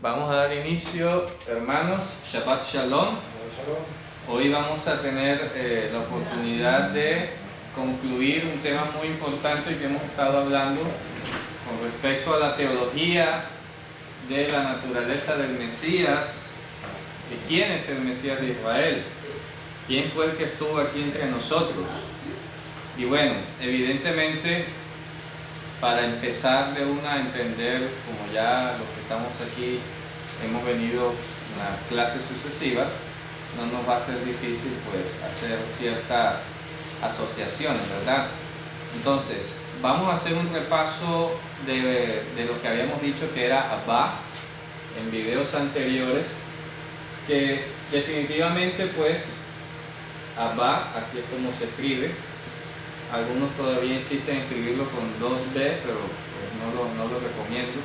Vamos a dar inicio, hermanos. Shabbat Shalom. Hoy vamos a tener la oportunidad de concluir un tema muy importante que hemos estado hablando con respecto a la teología de la naturaleza del Mesías, de quién es el Mesías de Israel, quién fue el que estuvo aquí entre nosotros. Y bueno, evidentemente, para empezar de una a entender, como ya los que estamos aquí hemos venido en las clases sucesivas, no nos va a ser difícil pues hacer ciertas asociaciones, ¿verdad? Entonces, vamos a hacer un repaso de lo que habíamos dicho que era Abba en videos anteriores, que definitivamente pues Abba, así es como se escribe. Algunos todavía insisten en escribirlo con 2B, pero pues no lo recomiendo.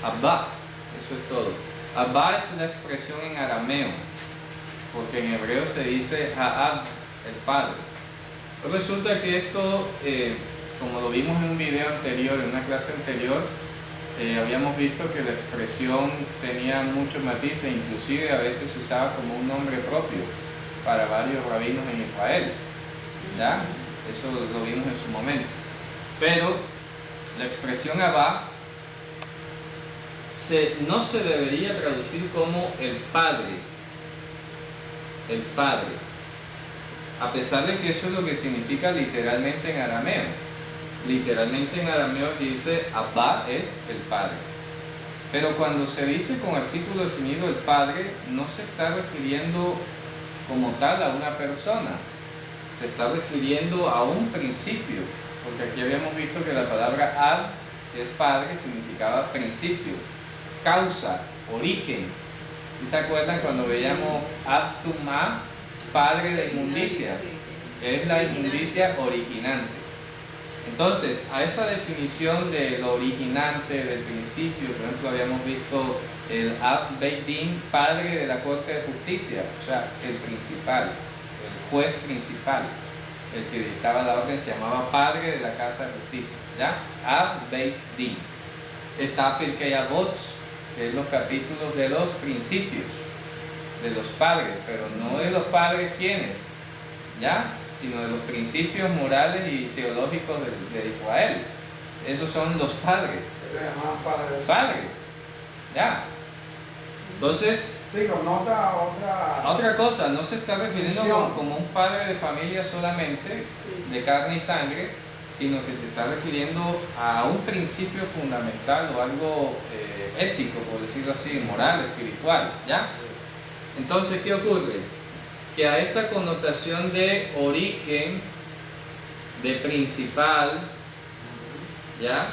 Abba, eso es todo. Abba es la expresión en arameo, porque en hebreo se dice Ha'ab, el padre. Pues resulta que esto, como lo vimos en un video anterior, en una clase anterior, habíamos visto que la expresión tenía muchos matices, inclusive a veces se usaba como un nombre propio para varios rabinos en Israel, ¿ya? Eso lo vimos en su momento. Pero la expresión Abba no se debería traducir como el padre. El padre. A pesar de que eso es lo que significa literalmente en arameo. Literalmente en arameo dice Abba es el padre. Pero cuando se dice con artículo definido el padre, no se está refiriendo como tal a una persona. Se está refiriendo a un principio, porque aquí habíamos visto que la palabra Ab, que es padre, significaba principio, causa, origen. ¿Y se acuerdan cuando veíamos Ab Tumá, padre de inmundicia? Es la inmundicia originante. Entonces, a esa definición de lo originante, del principio, por ejemplo, habíamos visto el Ab Beit Din, padre de la Corte de Justicia, o sea, el principal. El juez principal, el que dictaba la orden, se llamaba padre de la casa de justicia, ¿ya? Ab Beit Din. Está Pirkei Avot, que es los capítulos de los principios, de los padres, pero no de los padres quienes, ¿ya? Sino de los principios morales y teológicos de Israel. Esos son los padres. Padres, ¿ya? Entonces, sí, connota otra cosa, no se está refiriendo como un padre de familia solamente, sí, de carne y sangre, sino que se está refiriendo a un principio fundamental o algo ético, por decirlo así, moral, espiritual, ¿ya? Entonces, ¿qué ocurre? Que a esta connotación de origen, de principal, ¿ya?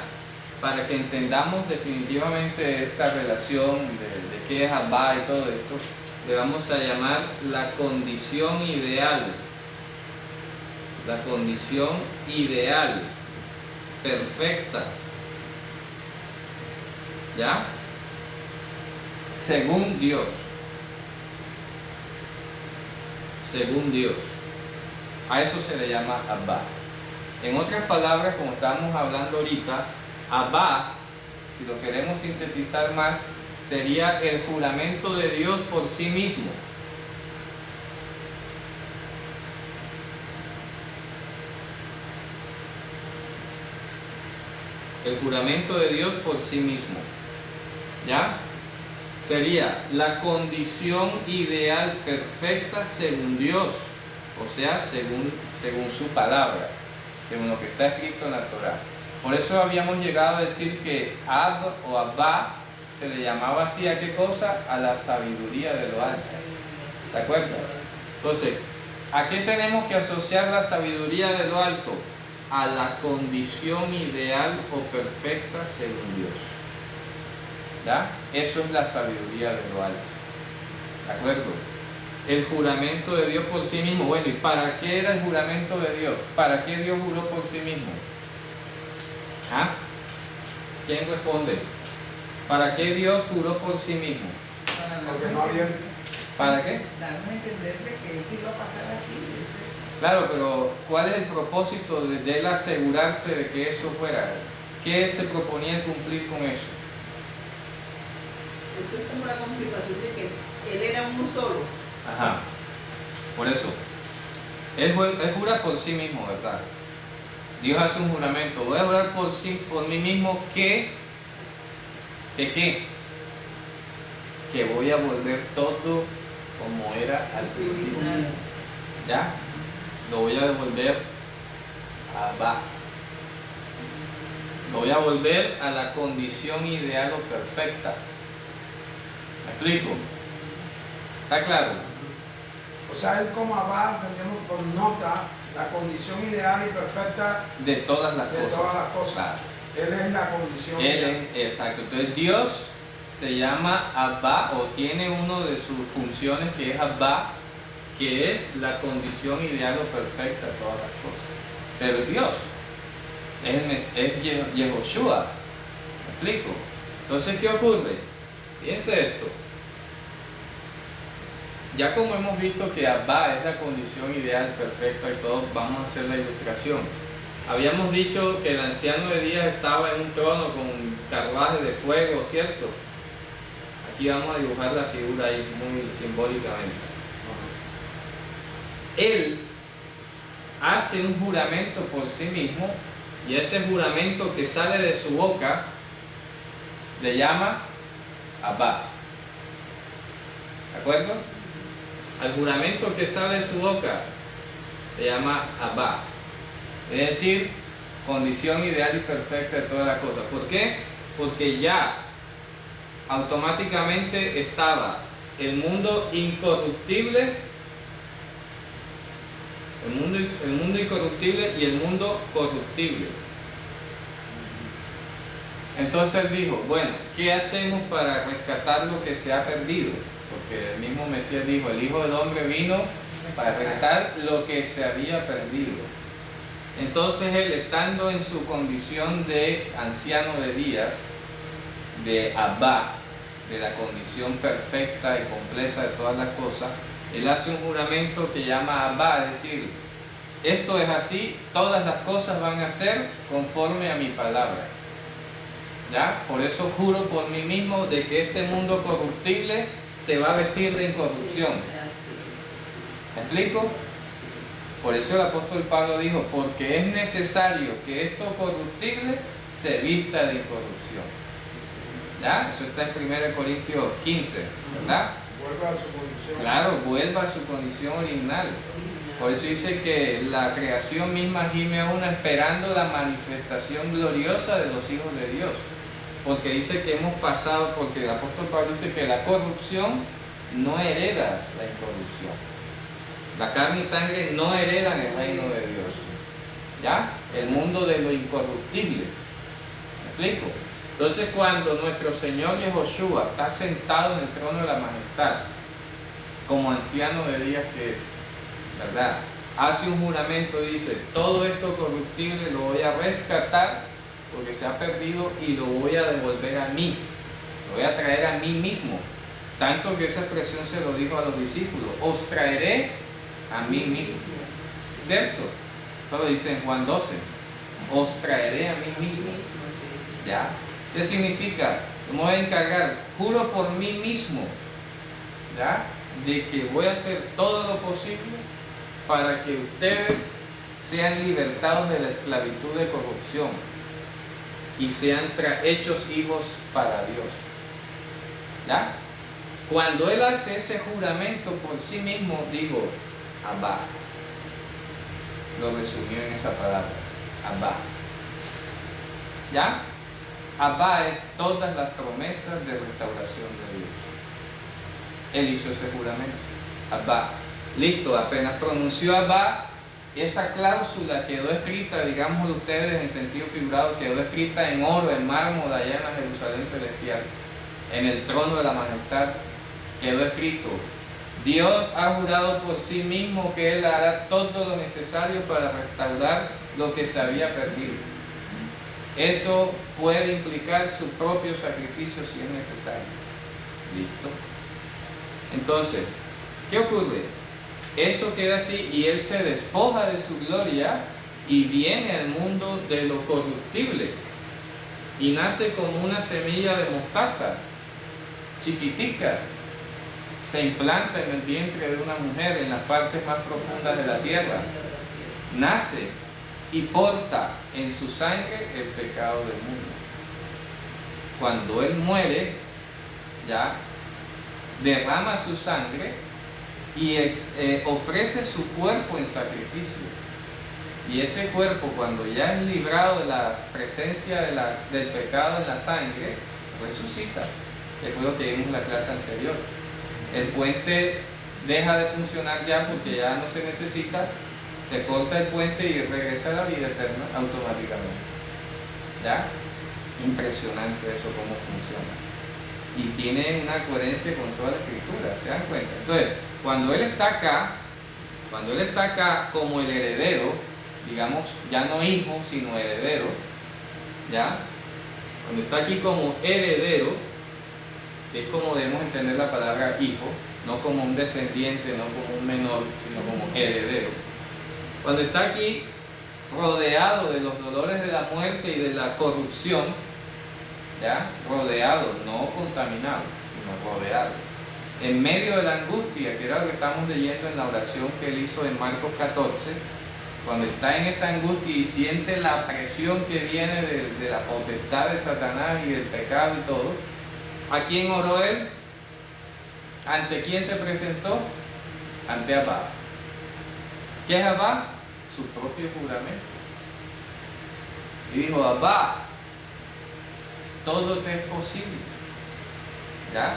Para que entendamos definitivamente esta relación de qué es Abba y todo esto, le vamos a llamar la condición ideal. La condición ideal, perfecta, ¿ya? Según Dios. Según Dios. A eso se le llama Abba. En otras palabras, como estamos hablando ahorita, Abba, si lo queremos sintetizar más, sería el juramento de Dios por sí mismo. El juramento de Dios por sí mismo, ¿ya? Sería la condición ideal perfecta según Dios, o sea, según su palabra, según lo que está escrito en la Torá. Por eso habíamos llegado a decir que Ab o Abba se le llamaba así a qué cosa, a la sabiduría de lo alto. ¿De acuerdo? Entonces, ¿a qué tenemos que asociar la sabiduría de lo alto? A la condición ideal o perfecta según Dios. ¿Ya? Eso es la sabiduría de lo alto. ¿De acuerdo? El juramento de Dios por sí mismo. Bueno, ¿y para qué era el juramento de Dios? ¿Para qué Dios juró por sí mismo? ¿Ah? ¿Quién responde? ¿Para qué Dios juró por sí mismo? Porque no había... ¿Para qué? Darnos a entender que eso iba a pasar así. Claro, pero ¿cuál es el propósito de él asegurarse de que eso fuera? ¿Qué se proponía cumplir con eso? eso es como la confirmación de que él era uno solo. Ajá. Por eso. Él jura por sí mismo, ¿verdad? Dios hace un juramento. Voy a jurar por mí mismo que ¿qué? Que voy a volver todo como era al principio. ¿Ya? Lo voy a devolver a Abba. Lo voy a volver a la condición ideal o perfecta. ¿Me explico? ¿Está claro? O sea, él como Abba, entendemos por nota la condición ideal y perfecta De todas las de cosas. todas las cosas. Claro. Él es la condición Él ideal. es, exacto. Entonces Dios se llama Abba o tiene uno de sus funciones que es Abba, que es la condición ideal o perfecta de todas las cosas. Pero es Dios. Es Yehoshua. ¿Me explico? Entonces, ¿qué ocurre? Fíjense esto. Ya como hemos visto que Abba es la condición ideal, perfecta y todo, vamos a hacer la ilustración. Habíamos dicho que el anciano de días estaba en un trono con carruajes de fuego, ¿cierto? Aquí vamos a dibujar la figura ahí muy simbólicamente. Él hace un juramento por sí mismo y ese juramento que sale de su boca le llama Abba. ¿De acuerdo? Al juramento que sale de su boca le llama Abba. Es decir, condición ideal y perfecta de todas las cosas. ¿Por qué? Porque ya automáticamente estaba el mundo incorruptible, el mundo incorruptible y el mundo corruptible. Entonces él dijo, bueno, ¿qué hacemos para rescatar lo que se ha perdido? Porque el mismo Mesías dijo, el Hijo del Hombre vino para rescatar lo que se había perdido. Entonces él, estando en su condición de anciano de días, de Abba, de la condición perfecta y completa de todas las cosas, él hace un juramento que llama Abba, es decir, esto es así, todas las cosas van a ser conforme a mi palabra. ¿Ya? Por eso juro por mí mismo de que este mundo corruptible se va a vestir de incorrupción. ¿Me explico? Por eso el apóstol Pablo dijo, porque es necesario que esto corruptible se vista de incorrupción. ¿Ya? Eso está en 1 Corintios 15, ¿verdad? Vuelva a su condición. Claro, vuelva a su condición original. Por eso dice que la creación misma gime a uno esperando la manifestación gloriosa de los hijos de Dios. Porque dice que hemos pasado, porque el apóstol Pablo dice que la corrupción no hereda la incorrupción. La carne y sangre no heredan el reino de Dios. ¿Ya? El mundo de lo incorruptible. ¿Me explico? Entonces cuando nuestro Señor Yehoshua está sentado en el trono de la majestad, como anciano de días que es, ¿verdad? Hace un juramento y dice, todo esto corruptible lo voy a rescatar porque se ha perdido y lo voy a devolver a mí, lo voy a traer a mí mismo. Tanto que esa expresión se lo dijo a los discípulos, os traeré a mí mismo. ¿Cierto? Eso lo dice en Juan 12, os traeré a mí mismo. ¿Ya? ¿Qué significa? Me voy a encargar, juro por mí mismo, ¿ya? De que voy a hacer todo lo posible para que ustedes sean libertados de la esclavitud de corrupción y sean hechos hijos para Dios. ¿Ya? Cuando él hace ese juramento por sí mismo, digo, Abba. Lo resumió en esa palabra, Abba. ¿Ya? Abba es todas las promesas de restauración de Dios. Él hizo ese juramento. Abba. Listo, apenas pronunció Abba, esa cláusula quedó escrita, digámoslo ustedes en sentido figurado, quedó escrita en oro, en mármol, allá en la Jerusalén celestial, en el trono de la majestad, quedó escrito. Dios ha jurado por sí mismo que Él hará todo lo necesario para restaurar lo que se había perdido. Eso puede implicar su propio sacrificio si es necesario. ¿Listo? Entonces, ¿qué ocurre? Eso queda así y Él se despoja de su gloria y viene al mundo de lo corruptible y nace como una semilla de mostaza, chiquitica, se implanta en el vientre de una mujer en las partes más profundas de la tierra, nace y porta en su sangre el pecado del mundo. Cuando Él muere, ya derrama su sangre y ofrece su cuerpo en sacrificio. Y ese cuerpo, cuando ya es librado de la presencia del pecado en la sangre, resucita. Que fue lo que vimos en la clase anterior. El puente deja de funcionar ya porque ya no se necesita, se corta el puente y regresa a la vida eterna automáticamente. ¿Ya? Impresionante eso, cómo funciona. Y tiene una coherencia con toda la escritura, ¿se dan cuenta? Entonces, cuando Él está acá como el heredero, digamos, ya no hijo, sino heredero, ¿ya? Cuando está aquí como heredero, que es como debemos entender la palabra hijo, no como un descendiente, no como un menor, sino como heredero. Cuando está aquí rodeado de los dolores de la muerte y de la corrupción, ¿ya? Rodeado, no contaminado, sino rodeado. En medio de la angustia, que era lo que estamos leyendo en la oración que Él hizo en Marcos 14, cuando está en esa angustia y siente la presión que viene de la potestad de Satanás y del pecado y todo, ¿a quién oró Él? ¿Ante quién se presentó? Ante Abba. ¿Qué es Abba? Su propio juramento. Y dijo: Abba, todo te es posible. ¿Ya?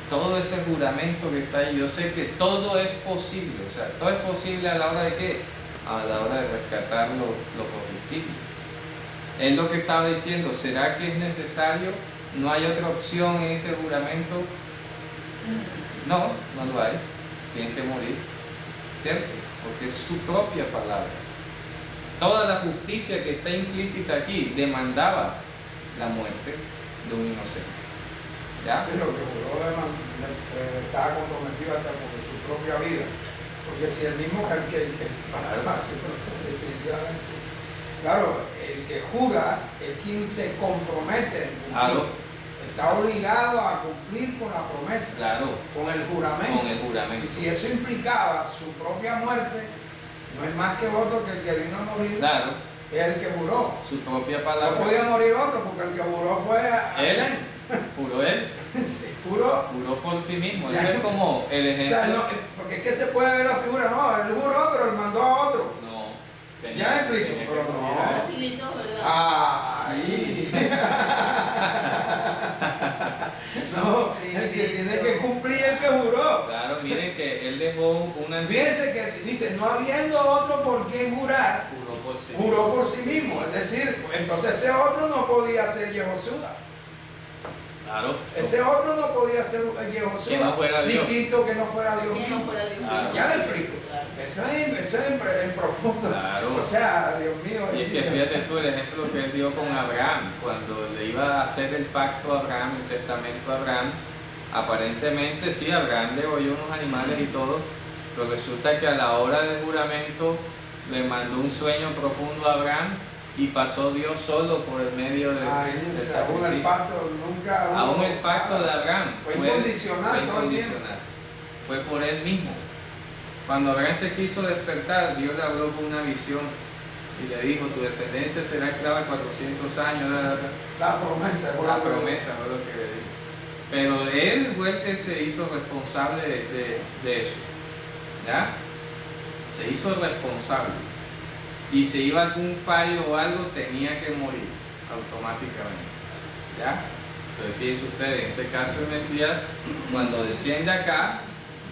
Todo ese juramento que está ahí, yo sé que todo es posible. O sea, todo es posible a la hora de ¿qué? A la hora de rescatar lo corruptible. Es lo que estaba diciendo. ¿Será que es necesario? ¿No hay otra opción en ese juramento? No, no lo hay. Tienen que morir, ¿cierto? Porque es su propia palabra. Toda la justicia que está implícita aquí demandaba la muerte de un inocente. ¿Ya? Sí, lo que juró estaba comprometido hasta con su propia vida. Porque si el mismo que pasa fácil, definitivamente. Claro, el que jura es quien se compromete en cumplir. Claro. Está obligado a cumplir con la promesa, Claro, con el juramento. con el juramento. Y si eso implicaba su propia muerte, no es más que otro que el que vino a morir, Claro, es el que juró. su propia No palabra. podía morir otro, porque el que juró fue Él. Hashem. Juró Él. Sí, juró. Juró por sí mismo. Ya. Ese es como el O ejemplo. sea, no, porque es que se puede ver la figura, no, él juró, pero él mandó a otro. No. Ya me explico, tenía que pero no. morir a él. Facilito, ¿verdad? Ahí. No, el que tiene que cumplir es el que juró. Claro, miren que Él dejó una... Fíjense que dice, no habiendo otro por quien jurar, Juró por sí. juró por sí mismo. Es decir, entonces ese otro no podía ser Yehoshua. Claro. Ese otro no podía ser Que Yehoshua. no fuera Dios. Distinto que no fuera Dios Que no mismo. fuera Dios Claro. mismo. Ya me Así es, explico. claro. Eso es en profundo. Claro. O sea, Dios mío. Y es que fíjate tú el ejemplo que Él dio con Abraham, cuando le iba a hacer el pacto a Abraham, el testamento a Abraham. Aparentemente sí, Abraham le oyó unos animales y todo, pero resulta que a la hora del juramento le mandó un sueño profundo a Abraham y pasó Dios solo por el medio del aún el sacrificio. pacto nunca hubo Aún el pacto de Abraham fue incondicional fue todo el tiempo. incondicional. Fue por él mismo. Cuando Abraham se quiso despertar, Dios le habló con una visión y le dijo: tu descendencia será esclava 400 años. La promesa. La promesa fue lo que le dijo. Pero él fue el que se hizo responsable de eso. ¿Ya? Se hizo responsable. Y si iba algún fallo o algo, tenía que morir automáticamente. ¿Ya? Entonces fíjense ustedes, en este caso el Mesías, cuando desciende acá,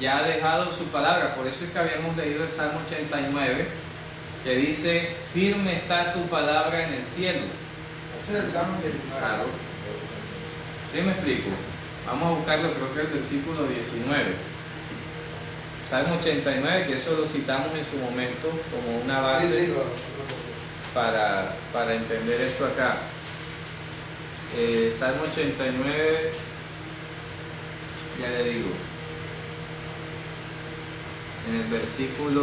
ya ha dejado su palabra. Por eso es que habíamos leído el Salmo 89, que dice: firme está tu palabra en el cielo. Ese es el Salmo 89. Claro. ¿Sí me explico? Vamos a buscarlo, creo que es el versículo 19. Salmo 89, que eso lo citamos en su momento como una base para entender esto acá. Salmo 89, ya le digo, en el versículo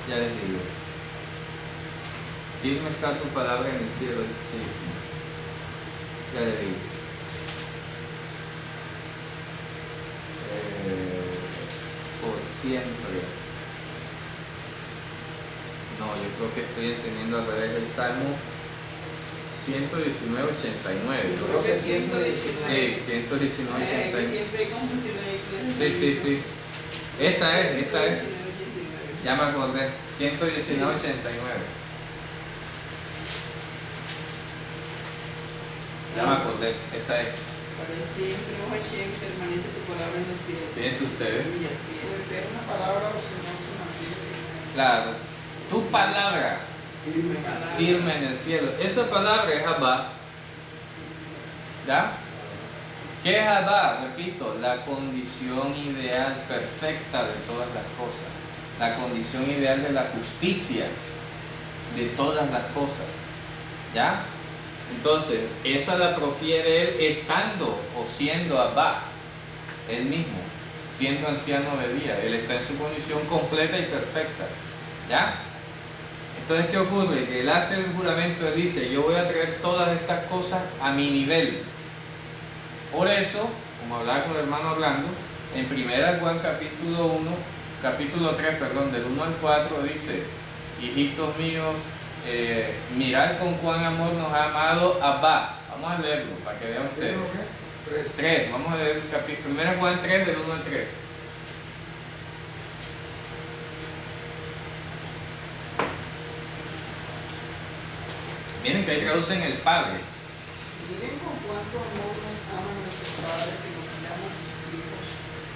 ya les digo. Firme está tu palabra en el cielo, dice sí. Ya le digo. Por siempre. No, yo creo que estoy entendiendo al revés el Salmo 119, 89. Yo creo que 119. Sí, 119, 89. Siempre hay confusión ahí. Sí. Esa es. 119, 89. Ya me acordé. 119, 89. Ya me acordé. Esa es. Para siempre, oh Hashem, permanece tu palabra en los cielos. Fíjense ustedes. Y así Tu es. eterna palabra, o si no, se mantiene. Claro. Tu palabra firme en el cielo. Esa palabra es Abba. ¿Ya? ¿Qué es Abba? Repito, la condición ideal perfecta de todas las cosas. La condición ideal de la justicia de todas las cosas. ¿Ya? Entonces, esa la profiere él estando o siendo Abba, él mismo, siendo anciano de día. Él está en su condición completa y perfecta. ¿Ya? Entonces, ¿qué ocurre? Que él hace el juramento, él dice, yo voy a traer todas estas cosas a mi nivel. Por eso, como hablaba con el hermano Orlando, en 1 Juan capítulo 3, perdón, del 1 al 4 dice, hijitos míos, mirad con cuán amor nos ha amado Abba. Vamos a leerlo para que vean ustedes. 3, vamos a leer el capítulo 1 Juan 3 del 1 al 3. Miren que ahí traducen el Padre. Miren con cuánto amor nos ama nuestro Padre que nos llama a sus hijos,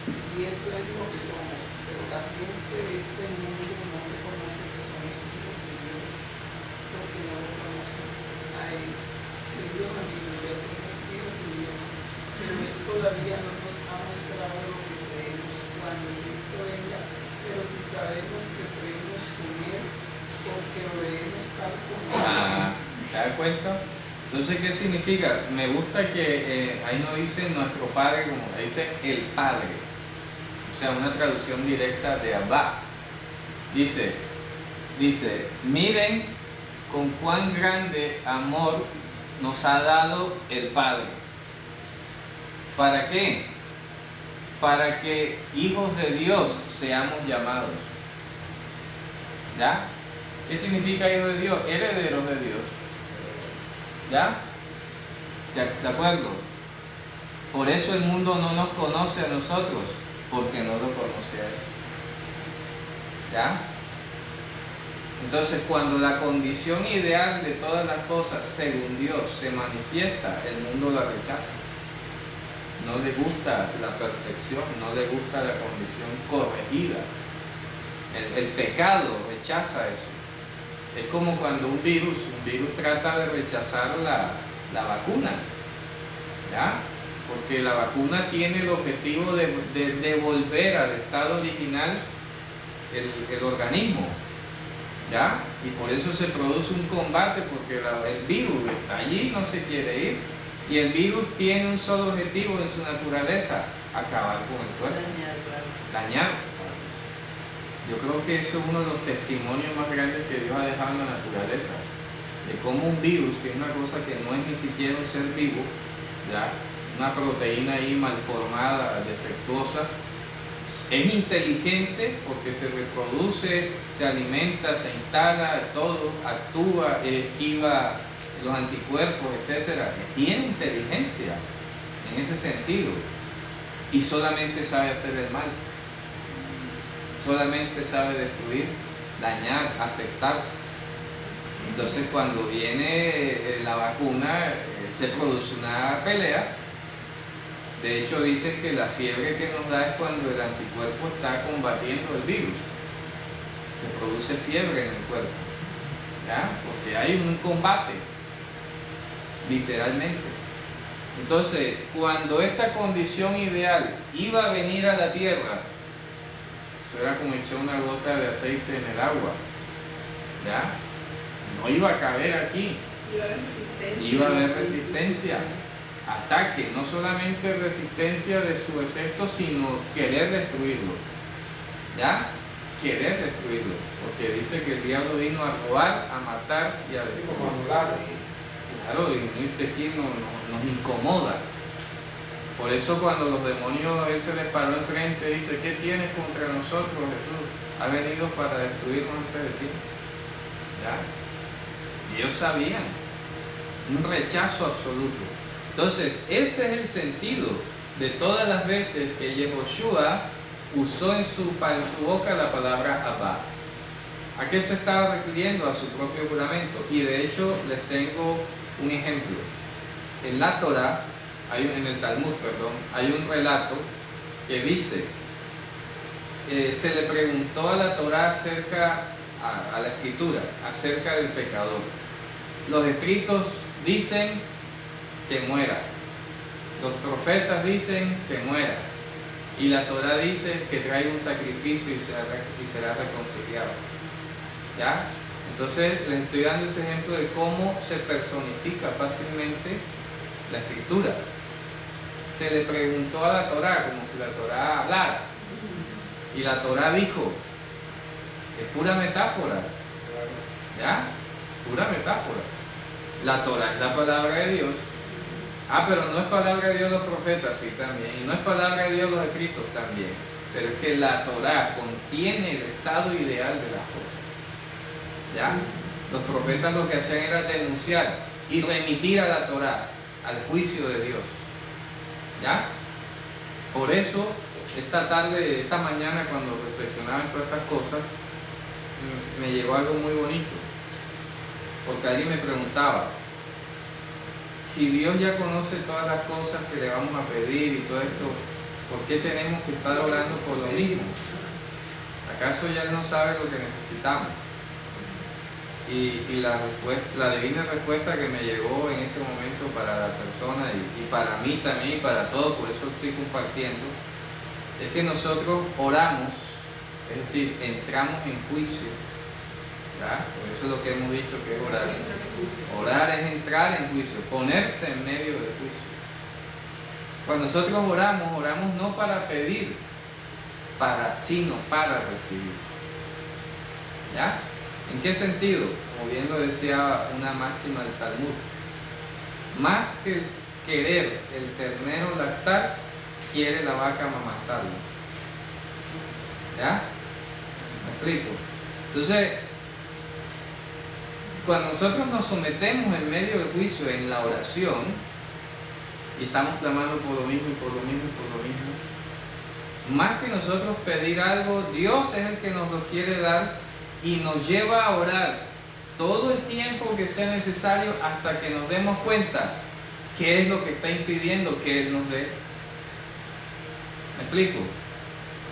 y eso es lo que somos, pero la gente de este mundo no reconoce que somos hijos de Dios, porque no lo conocen a Él. Queridos amigos, ya somos hijos de Dios, pero Él todavía no nos ha mostrado lo que seremos cuando Cristo venga, pero si sabemos que seremos con Él, porque lo veremos tal como es. ¿Te das cuenta? Entonces, ¿qué significa? Me gusta que ahí no dice nuestro Padre, como dice el Padre. O sea, una traducción directa de Abba. Dice, miren con cuán grande amor nos ha dado el Padre. ¿Para qué? Para que hijos de Dios seamos llamados. ¿Ya? ¿Qué significa hijo de Dios? Herederos de Dios. ¿Ya? ¿De acuerdo? Por eso el mundo no nos conoce a nosotros, porque no lo conoce a Él. ¿Ya? Entonces, cuando la condición ideal de todas las cosas, según Dios, se manifiesta, el mundo la rechaza. No le gusta la perfección, no le gusta la condición corregida. El pecado rechaza eso. Es como cuando un virus trata de rechazar la vacuna, ¿ya? Porque la vacuna tiene el objetivo de devolver al estado original el organismo, ¿ya? Y por eso se produce un combate, porque el virus está allí, no se quiere ir, y el virus tiene un solo objetivo en su naturaleza, acabar con el cuerpo, dañar. Yo creo que eso es uno de los testimonios más grandes que Dios ha dejado en la naturaleza, de cómo un virus, que es una cosa que no es ni siquiera un ser vivo, ¿ya? Una proteína ahí malformada, defectuosa, es inteligente porque se reproduce, se alimenta, se instala, todo, actúa, esquiva los anticuerpos, etc. Tiene inteligencia en ese sentido y solamente sabe hacer el mal. Solamente sabe destruir, dañar, afectar. Entonces, cuando viene la vacuna, se produce una pelea. De hecho, dicen que la fiebre que nos da es cuando el anticuerpo está combatiendo el virus. Se produce fiebre en el cuerpo, ¿ya? Porque hay un combate, literalmente. Entonces, cuando esta condición ideal iba a venir a la tierra, era como echar una gota de aceite en el agua, ¿ya? No iba a caber aquí, iba a haber resistencia, ataque, no solamente resistencia de su efecto, sino querer destruirlo, ¿ya? querer destruirlo, porque dice que el diablo vino a robar, a matar y a Así destruir. como anular. Claro, y este aquí nos incomoda. Por eso cuando los demonios, él se les paró enfrente y dice, ¿qué tienes contra nosotros, Jesús? Ha venido para destruirnos antes de ti. ¿Ya? Y ellos sabían. Un rechazo absoluto. Entonces, ese es el sentido de todas las veces que Yehoshua usó en su boca la palabra Abba. ¿A qué se estaba refiriendo? A su propio juramento. Y de hecho, les tengo un ejemplo. En la Torah, en el Talmud, perdón, hay un relato que dice, se le preguntó a la Torah acerca, a la escritura, acerca del pecador. Los escritos dicen que muera, los profetas dicen que muera, y la Torah dice que traiga un sacrificio y será reconciliado. ¿Ya? Entonces les estoy dando ese ejemplo de cómo se personifica fácilmente la escritura. Se le preguntó a la Torah como si la Torah hablara, y la Torah dijo, es pura metáfora, ¿ya? Pura metáfora. La Torah es la palabra de Dios. Pero no es palabra de Dios los profetas, sí, también, y no es palabra de Dios los escritos, también, pero es que la Torah contiene el estado ideal de las cosas. ¿Ya? Los profetas lo que hacían era denunciar y remitir a la Torah, al juicio de Dios. ¿Ya? Por eso, esta mañana, cuando reflexionaba en todas estas cosas, me llegó algo muy bonito. Porque alguien me preguntaba, si Dios ya conoce todas las cosas que le vamos a pedir y todo esto, ¿por qué tenemos que estar orando por lo mismo? ¿Acaso ya Él no sabe lo que necesitamos? Y la divina respuesta que me llegó en ese momento para la persona y para mí también y para todos, por eso estoy compartiendo, es que nosotros oramos, es decir, entramos en juicio. ¿Ya? Por eso es lo que hemos dicho que es orar. Orar es entrar en juicio, ponerse en medio del juicio. Cuando nosotros oramos no para pedir, sino para recibir. ¿Ya? ¿En qué sentido? Como bien lo decía una máxima del Talmud, más que querer el ternero lactar, quiere la vaca amamantarlo. ¿Ya? ¿Me explico? Entonces, cuando nosotros nos sometemos en medio del juicio en la oración y estamos clamando por lo mismo y por lo mismo y por lo mismo, más que nosotros pedir algo, Dios es el que nos lo quiere dar y nos lleva a orar todo el tiempo que sea necesario hasta que nos demos cuenta qué es lo que está impidiendo que Él nos dé. ¿Me explico?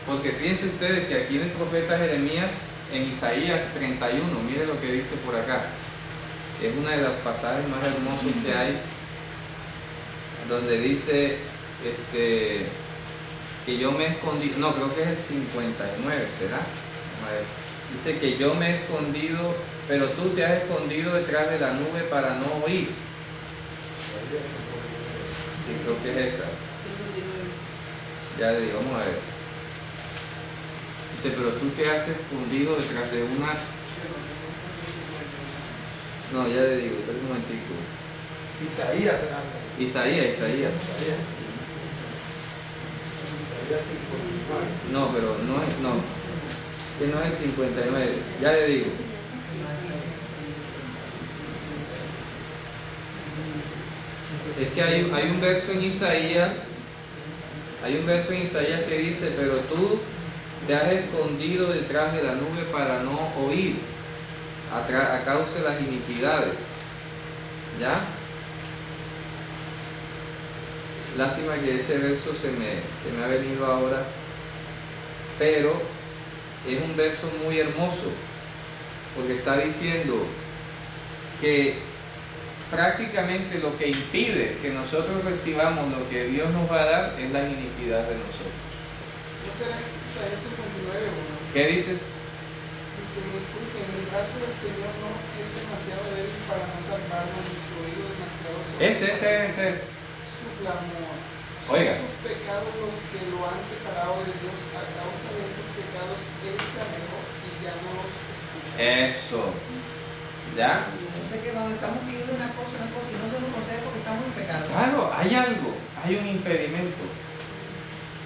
Porque fíjense ustedes que aquí en el profeta Jeremías, en Isaías 31, mire lo que dice por acá. Es una de las pasajes más hermosos que hay, donde dice que yo me escondí, no, creo que es el 59, ¿será? A ver. Dice que yo me he escondido, pero tú te has escondido detrás de la nube para no oír. Sí, creo que es esa. Ya le digo, vamos a ver. Dice, pero tú te has escondido detrás de una... No, ya le digo, espera un momentico. Isaías será. Isaías. Isaías 59. No, pero no es, no. Que no es el 59, ya le digo. Es que hay un verso en Isaías, que dice, pero tú te has escondido detrás de la nube para no oír, a causa de las iniquidades. ¿Ya? Lástima que ese verso se me ha venido ahora, pero es un verso muy hermoso, porque está diciendo que prácticamente lo que impide que nosotros recibamos lo que Dios nos va a dar es la iniquidad de nosotros. ¿No será Isaías 59 o no? ¿Qué dice? Dice, escuchen, el brazo del Señor no es demasiado débil para no salvarnos, ni su oído demasiado sordo. Ese es. Su clamor. Son Oiga. sus pecados los que lo han separado de Dios. A causa de esos pecados, Él se alejó y ya no los escucha. Eso. ¿Ya? Es que cuando estamos pidiendo una cosa y no se nos concede porque estamos en pecado. Claro, hay algo, hay un impedimento.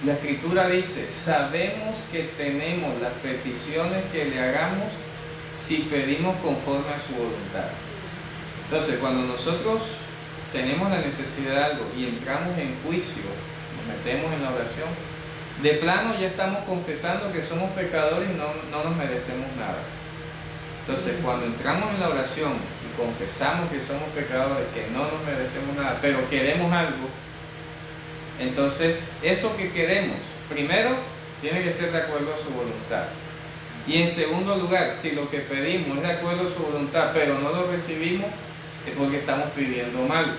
La Escritura dice, sabemos que tenemos las peticiones que le hagamos si pedimos conforme a su voluntad. Entonces, cuando nosotros tenemos la necesidad de algo y entramos en juicio, nos metemos en la oración, de plano ya estamos confesando que somos pecadores y no nos merecemos nada. Entonces, cuando entramos en la oración y confesamos que somos pecadores, que no nos merecemos nada, pero queremos algo, entonces eso que queremos, primero, tiene que ser de acuerdo a su voluntad. Y en segundo lugar, si lo que pedimos es de acuerdo a su voluntad, pero no lo recibimos, es porque estamos pidiendo mal.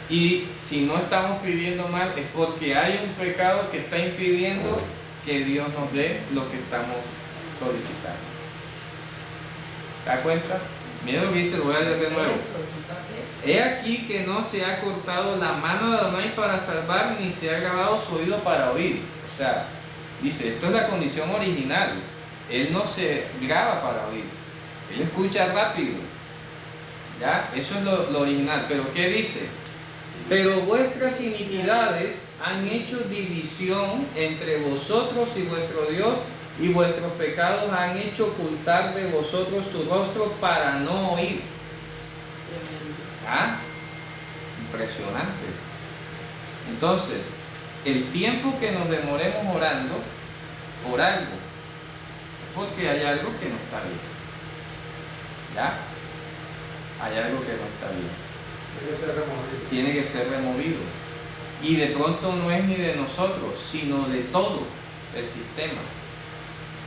Y si no estamos pidiendo mal, es porque hay un pecado que está impidiendo que Dios nos dé lo que estamos solicitando. ¿Te das cuenta? Mira lo que dice, lo voy a leer de nuevo. He aquí que no se ha cortado la mano de Adonai para salvar, ni se ha grabado su oído para oír. O sea, dice, esto es la condición original. Él no se graba para oír. Él escucha rápido. ¿Ya? Eso es lo original. Pero ¿qué dice? Pero vuestras iniquidades han hecho división entre vosotros y vuestro Dios, y vuestros pecados han hecho ocultar de vosotros su rostro para no oír. ¿Ah? Impresionante. Entonces, el tiempo que nos demoremos orando por algo es porque hay algo que no está bien. ¿Ya? Hay algo que no está bien. Tiene que ser removido. Tiene que ser removido. Y de pronto no es ni de nosotros, sino de todo el sistema.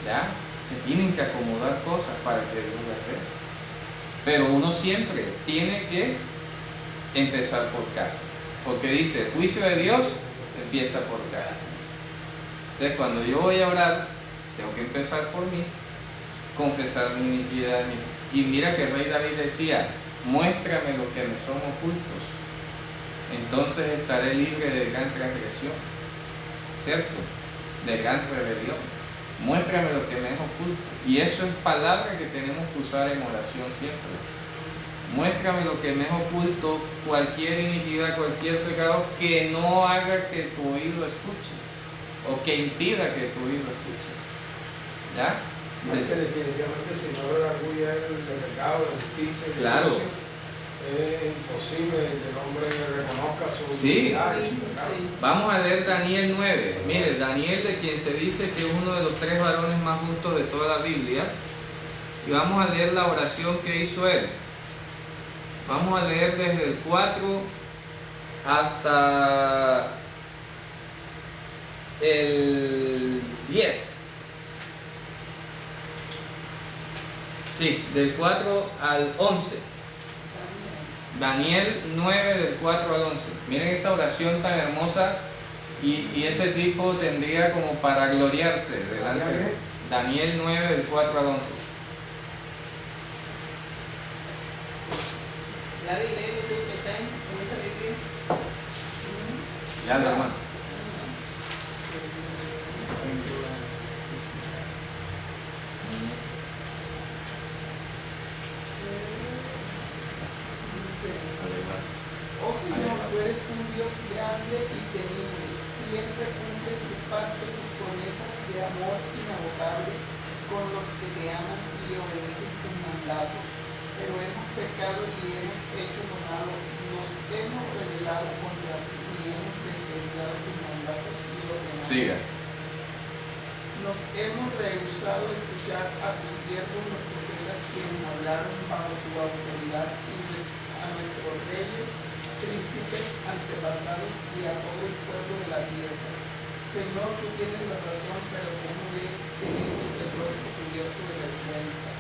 ¿Ya? Se tienen que acomodar cosas para que Dios las vea. Pero uno siempre tiene que empezar por casa. Porque dice, el juicio de Dios empieza por casa. Entonces cuando yo voy a orar, tengo que empezar por mí, confesar mi iniquidad. Y mira que el rey David decía, muéstrame lo que me son ocultos, entonces estaré libre de gran transgresión, ¿cierto? De gran rebelión. Muéstrame lo que me es oculto. Y eso es palabra que tenemos que usar en oración siempre. Muéstrame lo que me es oculto, cualquier iniquidad, cualquier pecado que no haga que tu oído escuche, o que impida que tu oído escuche. ¿Ya? Es que definitivamente si no le arguye de pecado, de justicia y de Claro. juicio, es imposible que el hombre reconozca su Sí. iniquidad y su pecado. Vamos a leer Daniel 9. Mire, Daniel, de quien se dice que es uno de los 3 varones más justos de toda la Biblia. Y vamos a leer la oración que hizo él. Vamos a leer desde el 4 hasta el 10. Sí, del 4 al 11. Daniel 9 del 4 al 11. Miren esa oración tan hermosa y ese tipo tendría como para gloriarse delante de Daniel 9 del 4 al 11. Larry, léeme tú que está en esa Biblia. Ya, hermano. Dice, oh Señor, tú eres un Dios grande y temible, siempre cumples tu pacto, tus promesas de amor inagotable con los que te aman y obedecen tus mandatos. Pero hemos pecado y hemos hecho lo malo, nos hemos rebelado contra ti y hemos despreciado tus mandatos y ordenanzas. Siga. Nos hemos rehusado a escuchar a tus siervos los profetas quienes hablaron bajo tu autoridad y a nuestros reyes, príncipes, antepasados y a todo el pueblo de la tierra. Señor, tú tienes la razón, pero como ves, tenemos el rostro cubierto de vergüenza.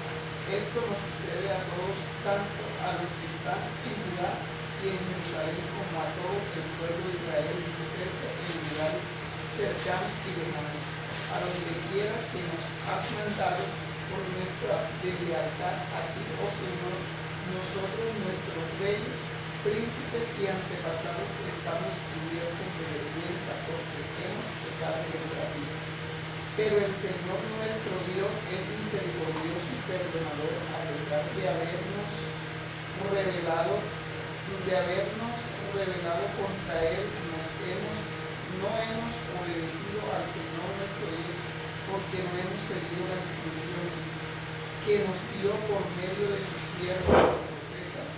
Esto nos sucede a todos, tanto a los que están en Judá y en Jerusalén, como a todo el pueblo de Israel disperso en lugares cercanos y lejanos, a donde quiera que nos has mandado por nuestra deslealtad a ti, oh Señor, nosotros, nuestros reyes, príncipes, parientes y antepasados estamos cubiertos de vergüenza porque hemos pecado contra ti. Pero el Señor nuestro Dios es misericordioso y perdonador, a pesar de habernos revelado contra Él, no hemos obedecido al Señor nuestro Dios, porque no hemos seguido las instrucciones que nos dio por medio de sus siervos los profetas.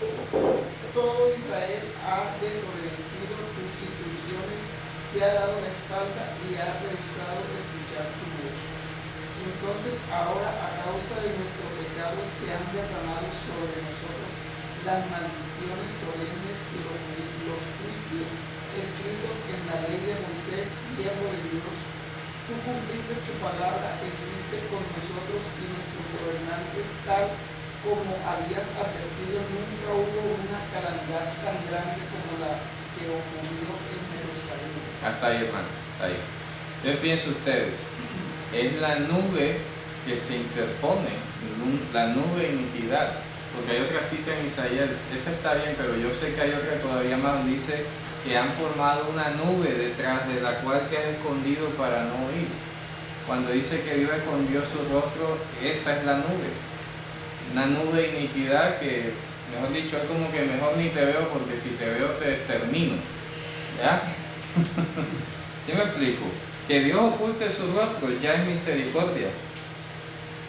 Todo Israel ha desobedecido tus instrucciones, te ha dado la espalda y ha rehusado escuchar tu voz. Entonces ahora, a causa de nuestro pecado, se han derramado sobre nosotros las maldiciones solemnes y los juicios escritos en la ley de Moisés, siervo de Dios. Tú cumpliste tu palabra, exististe con nosotros y nuestros gobernantes, tal como habías advertido. Nunca hubo una calamidad tan grande como la que ocurrió en Jerusalén. Hasta ahí, hermano, hasta ahí. Entonces, fíjense ustedes, es la nube que se interpone, la nube de iniquidad. Porque hay otra cita en Isaías, esa está bien, pero yo sé que hay otra todavía más donde dice que han formado una nube detrás de la cual te has escondido para no oír. Cuando dice que Dios escondió su rostro, esa es la nube. Una nube de iniquidad que, mejor dicho, es como que mejor ni te veo porque si te veo te extermino. ¿Ya? ¿Sí me explico? Que Dios oculte su rostro ya es misericordia.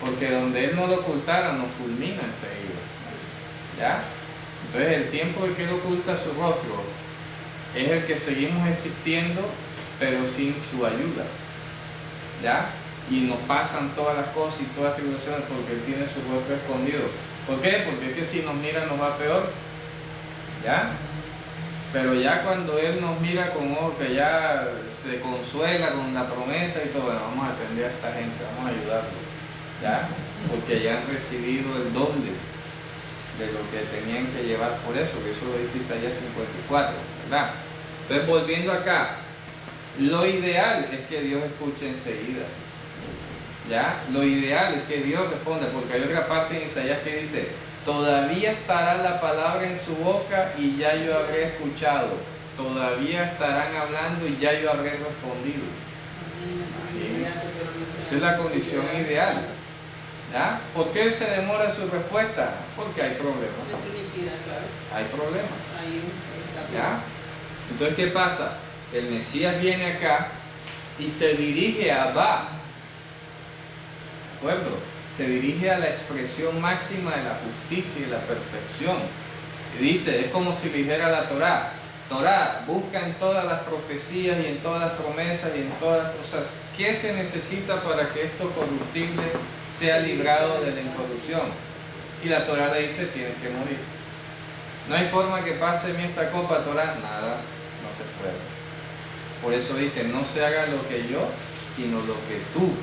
Porque donde Él no lo ocultara, nos fulmina enseguida. ¿Ya? Entonces el tiempo en que Él oculta su rostro es el que seguimos existiendo, pero sin su ayuda. ¿Ya? Y nos pasan todas las cosas y todas las tribulaciones porque Él tiene su rostro escondido. ¿Por qué? Porque es que si nos mira nos va peor. ¿Ya? Pero ya cuando Él nos mira con ojo que ya se consuela con la promesa y todo, bueno, vamos a atender a esta gente, vamos a ayudarlos. ¿Ya? Porque ya han recibido el doble de lo que tenían que llevar por eso, que eso lo dice Isaías 54, ¿verdad? Entonces, volviendo acá, lo ideal es que Dios escuche enseguida, ¿ya? Lo ideal es que Dios responda, porque hay otra parte en Isaías que dice, todavía estará la palabra en su boca y ya yo habré escuchado, todavía estarán hablando y ya yo habré respondido. Esa es la condición ideal. ¿Ya? ¿Por qué se demora su respuesta? Porque hay problemas. Hay problemas. ¿Ya? Entonces, ¿qué pasa? El Mesías viene acá y se dirige a Abba. ¿De acuerdo? Se dirige a la expresión máxima de la justicia y la perfección. Y dice, es como si dijera la Torá. Torá, busca en todas las profecías y en todas las promesas y en todas las cosas qué se necesita para que esto corruptible sea librado de la incorrupción. Y la Torá le dice, tienes que morir. No hay forma que pase esta copa, Torá, nada, no se puede. Por eso dice, no se haga lo que yo, sino lo que tú.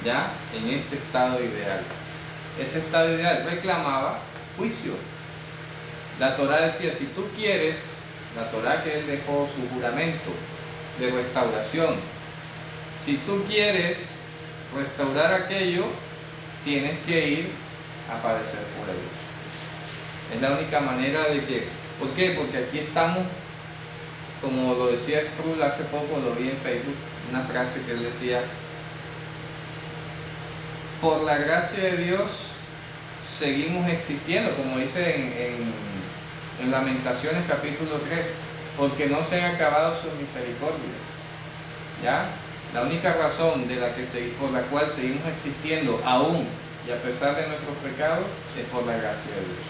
Ya, en este estado ideal. Ese estado ideal reclamaba juicio. La Torá decía, si tú quieres, la Torá que Él dejó su juramento de restauración, si tú quieres restaurar aquello, tienes que ir a padecer por ellos. Es la única manera de que, ¿por qué? Porque aquí estamos, como lo decía Sproul hace poco, lo vi en Facebook, una frase que él decía, por la gracia de Dios seguimos existiendo, como dice en Lamentaciones capítulo 3, porque no se han acabado sus misericordias. ¿Ya? La única razón por la cual seguimos existiendo aún y a pesar de nuestros pecados es por la gracia de Dios.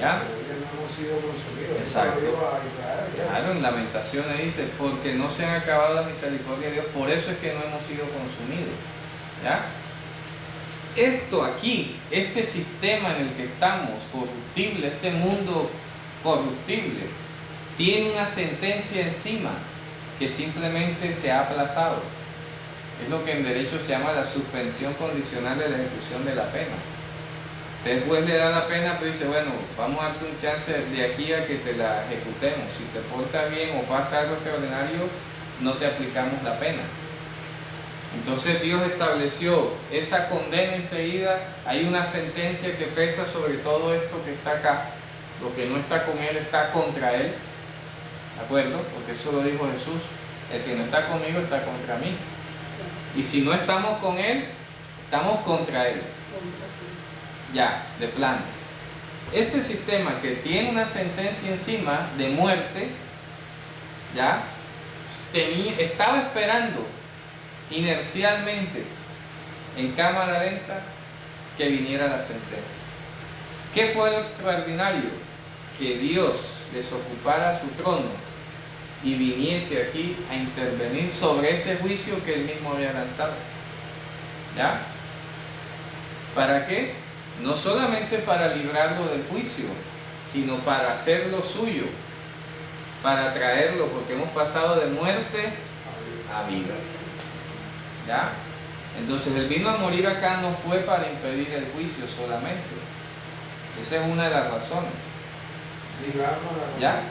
¿Ya? Pero ya no hemos sido consumidos. Exacto. Eso lo dijo a Israel, ¿ya? Claro, en Lamentaciones dice, porque no se han acabado las misericordias de Dios, por eso es que no hemos sido consumidos. ¿Ya? Esto aquí, este sistema en el que estamos, corruptible, este mundo corruptible, tiene una sentencia encima que simplemente se ha aplazado. Es lo que en derecho se llama la suspensión condicional de la ejecución de la pena. Después le da la pena, pero dice, bueno, vamos a darte un chance de aquí a que te la ejecutemos. Si te portas bien o pasa algo extraordinario, no te aplicamos la pena. Entonces Dios estableció esa condena enseguida. Hay una sentencia que pesa sobre todo esto que está acá, Lo que no está con Él está contra Él. ¿De acuerdo? Porque eso lo dijo Jesús. El que no está conmigo está contra mí. Y si no estamos con Él, estamos contra Él. Ya, de plano. Este sistema que tiene una sentencia encima de muerte, ya, estaba esperando inercialmente en cámara lenta que viniera la sentencia. ¿Qué fue lo extraordinario? Que Dios desocupara su trono y viniese aquí a intervenir sobre ese juicio que Él mismo había lanzado. ¿Ya? ¿Para qué? No solamente para librarlo del juicio, sino para hacerlo suyo, para traerlo, porque hemos pasado de muerte a vida. ¿Ya? Entonces Él vino a morir acá no fue para impedir el juicio solamente. Esa es una de las razones. ¿Ya?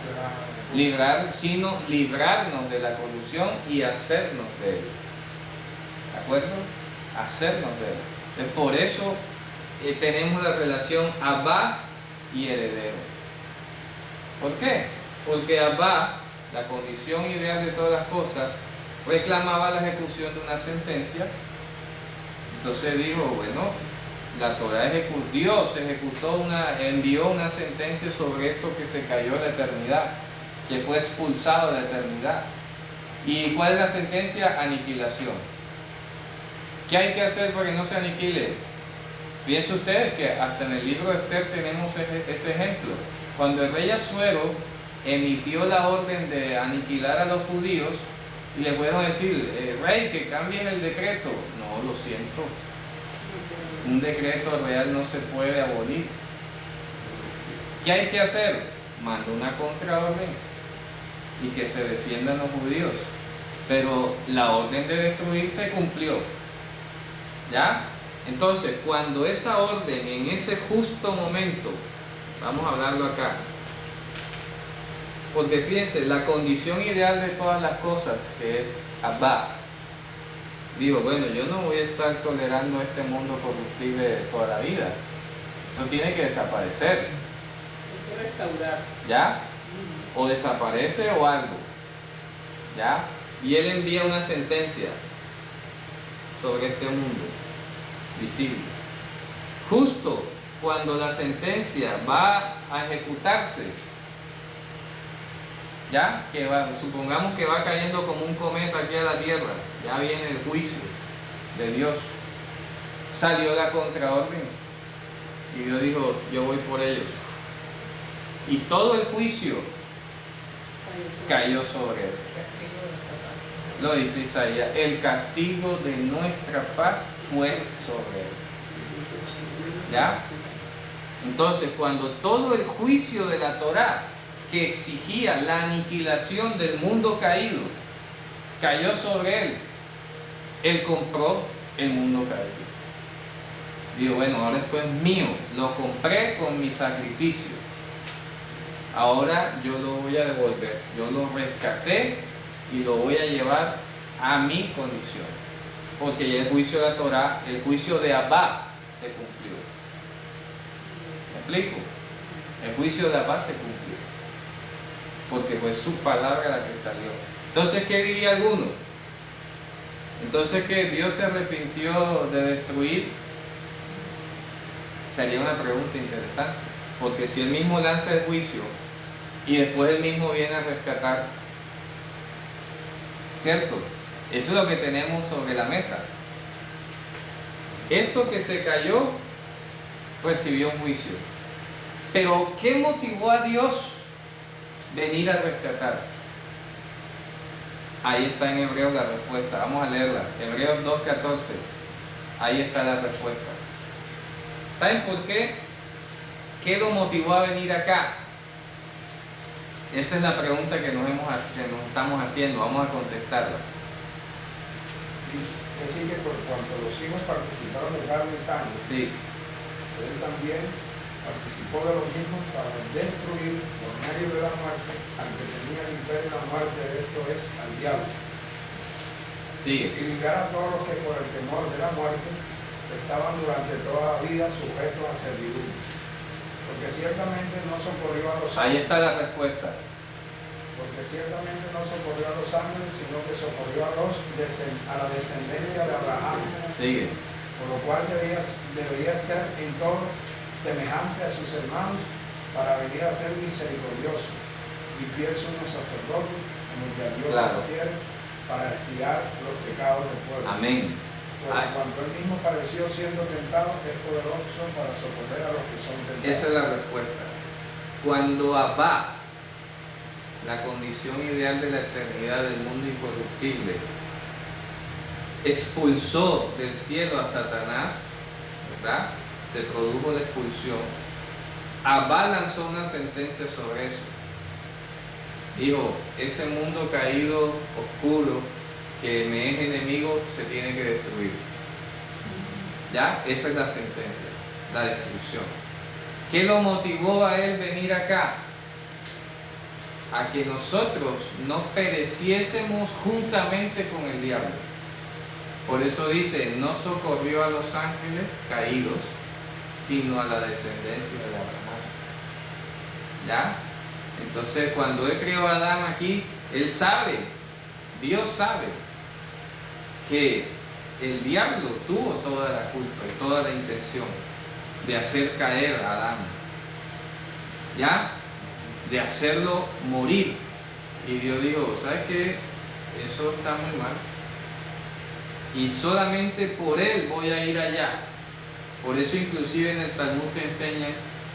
Sino librarnos de la corrupción y hacernos de Él. ¿De acuerdo? Hacernos de Él. Entonces, por eso tenemos la relación Abba y heredero. ¿Por qué? Porque Abba, la condición ideal de todas las cosas, reclamaba la ejecución de una sentencia. Entonces dijo, bueno, la Torah Dios envió una sentencia sobre esto que se cayó de la eternidad, que fue expulsado de la eternidad. ¿Y cuál es la sentencia? Aniquilación. ¿Qué hay que hacer para que no se aniquile? Fíjense ustedes que hasta en el libro de Esther tenemos ese ejemplo. Cuando el rey Asuero emitió la orden de aniquilar a los judíos, y le pueden decir, rey, que cambien el decreto. No, lo siento. Un decreto real no se puede abolir. ¿Qué hay que hacer? Manda una contraorden y que se defiendan los judíos. Pero la orden de destruir se cumplió. ¿Ya? Entonces, cuando esa orden, en ese justo momento, vamos a hablarlo acá, porque fíjense, la condición ideal de todas las cosas, que es Abba, digo, bueno, yo no voy a estar tolerando este mundo corruptible de toda la vida. No tiene que desaparecer. Hay que restaurar. ¿Ya? O desaparece o algo. ¿Ya? Y Él envía una sentencia sobre este mundo visible. Justo cuando la sentencia va a ejecutarse, ¿ya? Supongamos que va cayendo como un cometa aquí a la tierra, ya viene el juicio de Dios. Salió la contraorden y Dios dijo, yo voy por ellos. Y todo el juicio cayó sobre él. Lo dice Isaías, el castigo de nuestra paz fue sobre él. ¿Ya? Entonces, cuando todo el juicio de la Torá, que exigía la aniquilación del mundo caído, cayó sobre él, él compró el mundo caído. Digo, bueno, ahora esto es mío, lo compré con mi sacrificio. Ahora yo lo voy a devolver, yo lo rescaté y lo voy a llevar a mi condición. Porque ya el juicio de la Torá, el juicio de Abba se cumplió. ¿Me explico? El juicio de Abba se cumplió. Porque fue su palabra la que salió. Entonces, ¿qué diría alguno? Entonces, ¿que Dios se arrepintió de destruir? Sería una pregunta interesante. Porque si Él mismo lanza el juicio y después Él mismo viene a rescatar, ¿cierto? Eso es lo que tenemos sobre la mesa. Esto que se cayó recibió un juicio. Pero ¿qué motivó a Dios venir a rescatar? Ahí está en Hebreos la respuesta. Vamos a leerla. Hebreos 2:14. Ahí está la respuesta. ¿Saben por qué? ¿Qué lo motivó a venir acá? Esa es la pregunta que nos estamos haciendo. Vamos a contestarla. Es decir, que por cuanto los hijos participaron de carne y sangre, Sí. Él también participó de los mismos para destruir por medio de la muerte al que tenía el imperio de la muerte, esto es, al diablo. Sigue. Y ligar a todos los que por el temor de la muerte estaban durante toda la vida sujetos a servidumbre. Por Porque ciertamente no socorrió a los Ahí ángeles. está la respuesta. Porque ciertamente no socorrió a los ángeles, sino que socorrió a la descendencia de Abraham. Sigue. Por lo cual debería ser en todo semejante a sus hermanos para venir a ser misericordioso y fiel sumo sacerdote, en el que a Dios se refiere, para expiar los pecados del pueblo. Amén. Por cuanto él mismo padeció siendo tentado, es poderoso para socorrer a los que son tentados. Esa es la respuesta. Cuando Abba, la condición ideal de la eternidad del mundo incorruptible, expulsó del cielo a Satanás, ¿verdad? Se produjo la expulsión. Abba lanzó una sentencia sobre eso. Dijo, ese mundo caído, oscuro, que me es enemigo, se tiene que destruir. ¿Ya? Esa es la sentencia, la destrucción. ¿Qué lo motivó a él venir acá? A que nosotros no pereciésemos juntamente con el diablo. Por eso dice, no socorrió a los ángeles caídos, sino a la descendencia de Abraham. ¿Ya? Entonces, cuando él creó a Adán aquí, él sabe, Dios sabe, que el diablo tuvo toda la culpa y toda la intención de hacer caer a Adán. ¿Ya? De hacerlo morir. Y Dios dijo, ¿sabes qué? Eso está muy mal. Y solamente por él voy a ir allá. Por eso inclusive en el Talmud te enseña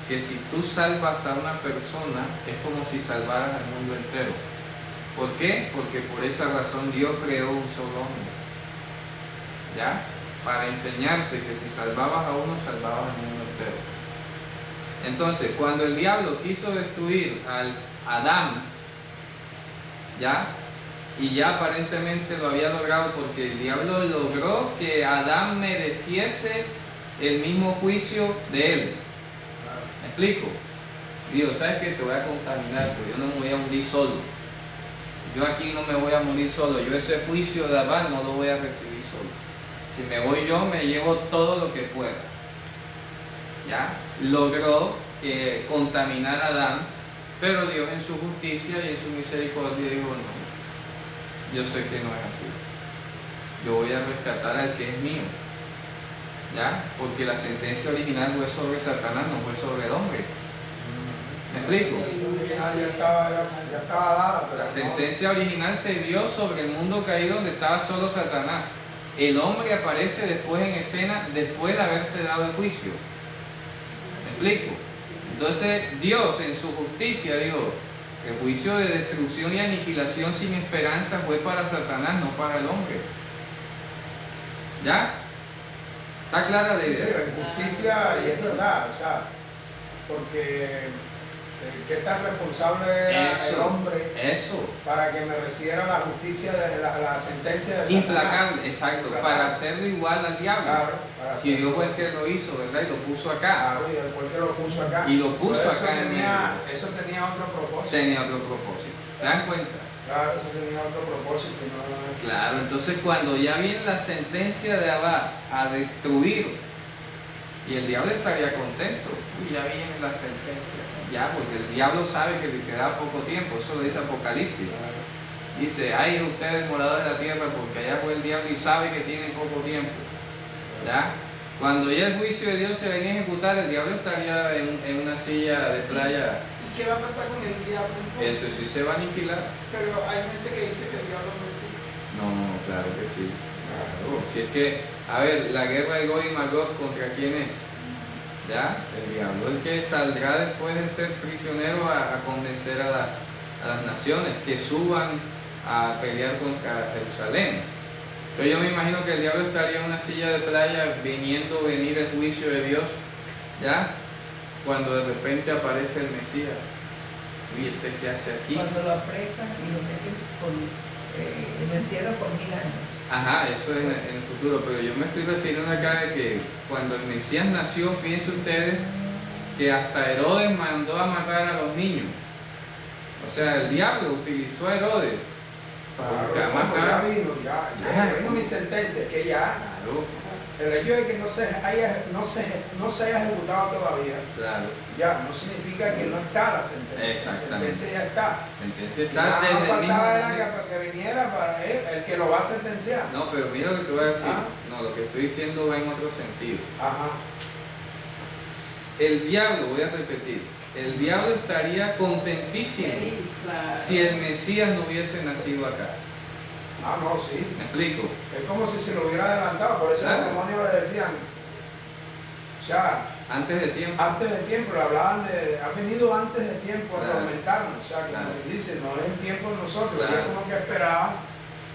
que si tú salvas a una persona es como si salvaras al mundo entero. ¿Por qué? Porque por esa razón Dios creó un solo hombre. ¿Ya? Para enseñarte que si salvabas a uno, salvabas al mundo entero. Entonces, cuando el diablo quiso destruir al Adán, ¿ya? Y ya aparentemente lo había logrado porque el diablo logró que Adán mereciese el mismo juicio de él. ¿Me explico? Digo, ¿sabes qué? Te voy a contaminar, porque yo no me voy a morir solo. Yo aquí no me voy a morir solo. Yo ese juicio de Adán no lo voy a recibir solo. Si me voy yo, me llevo todo lo que pueda. ¿Ya? Logró que contaminar a Adán, pero Dios en su justicia y en su misericordia dijo, no, yo sé que no es así. Yo voy a rescatar al que es mío. ¿Ya? Porque la sentencia original fue sobre Satanás, no fue sobre el hombre. ¿Me explico? Ya estaba dada. La sentencia original se dio sobre el mundo caído donde estaba solo Satanás. El hombre aparece después en escena, después de haberse dado el juicio. ¿Me explico? Entonces Dios en su justicia dijo, el juicio de destrucción y aniquilación sin esperanza fue para Satanás, no para el hombre. ¿Ya? ¿Está clara la Sí, idea? en justicia, y es verdad, o sea, porque ¿qué tan responsable era el hombre para que mereciera la justicia de la sentencia de Satanás? Implacable, exacto, para hacerlo igual al diablo. Claro, si Dios fue el que lo hizo, ¿verdad? Y lo puso acá. Claro, y él fue el que lo puso acá. Y lo puso pero acá en medio. eso tenía otro propósito. Tenía otro propósito. ¿Se dan cuenta? Claro, eso tenía otro propósito. Y no... Claro, entonces cuando ya viene la sentencia de Abba a destruir, y el diablo estaría contento, y ya viene la sentencia, ya, porque el diablo sabe que le queda poco tiempo, eso lo dice Apocalipsis. Dice, ay ustedes moradores de la tierra, porque allá fue el diablo y sabe que tienen poco tiempo. ¿Ya? Cuando ya el juicio de Dios se venía a ejecutar, el diablo estaría en una silla de playa. ¿Y qué va a pasar con el diablo entonces? Eso sí se va a aniquilar. Pero hay gente que dice que el diablo no existe. No, claro que sí. Claro. Si es que, a ver, la guerra de Gog y Magog, ¿contra quién es? ¿Ya? El diablo, el que saldrá después de ser prisionero a convencer a las naciones que suban a pelear contra Jerusalén. Pero yo me imagino que el diablo estaría en una silla de playa viendo venir el juicio de Dios, ¿ya? Cuando de repente aparece el Mesías. ¿Y este qué hace aquí? Cuando lo apresan y lo meten en el cielo por 1000 años. Ajá, eso es en el futuro, pero yo me estoy refiriendo acá de que cuando el Mesías nació, fíjense ustedes que hasta Herodes mandó a matar a los niños. O sea, el diablo utilizó a Herodes para matar. Ya vino mi sentencia, que ya. Claro. El hecho de que no se haya ejecutado todavía, Claro. ya no significa que no está la sentencia. La Exactamente. sentencia ya está. Sentencia Y está nada desde más el mismo faltaba era momento. que viniera para él, el que lo va a sentenciar. No, pero mira lo que te voy a decir. Ah. No, lo que estoy diciendo va en otro sentido. Ajá. El diablo, voy a repetir, el diablo estaría contentísimo Feliz, claro. si el Mesías no hubiese nacido acá. Ah, no, sí. ¿Me explico? Es como si se lo hubiera adelantado, por eso Claro. los demonios le decían, o sea, Antes de tiempo. antes de tiempo, le hablaban de, ha venido antes de tiempo a Claro. atormentarnos, o sea, como Claro. quien dice, no es el tiempo de nosotros, Claro. ellos como que esperaban.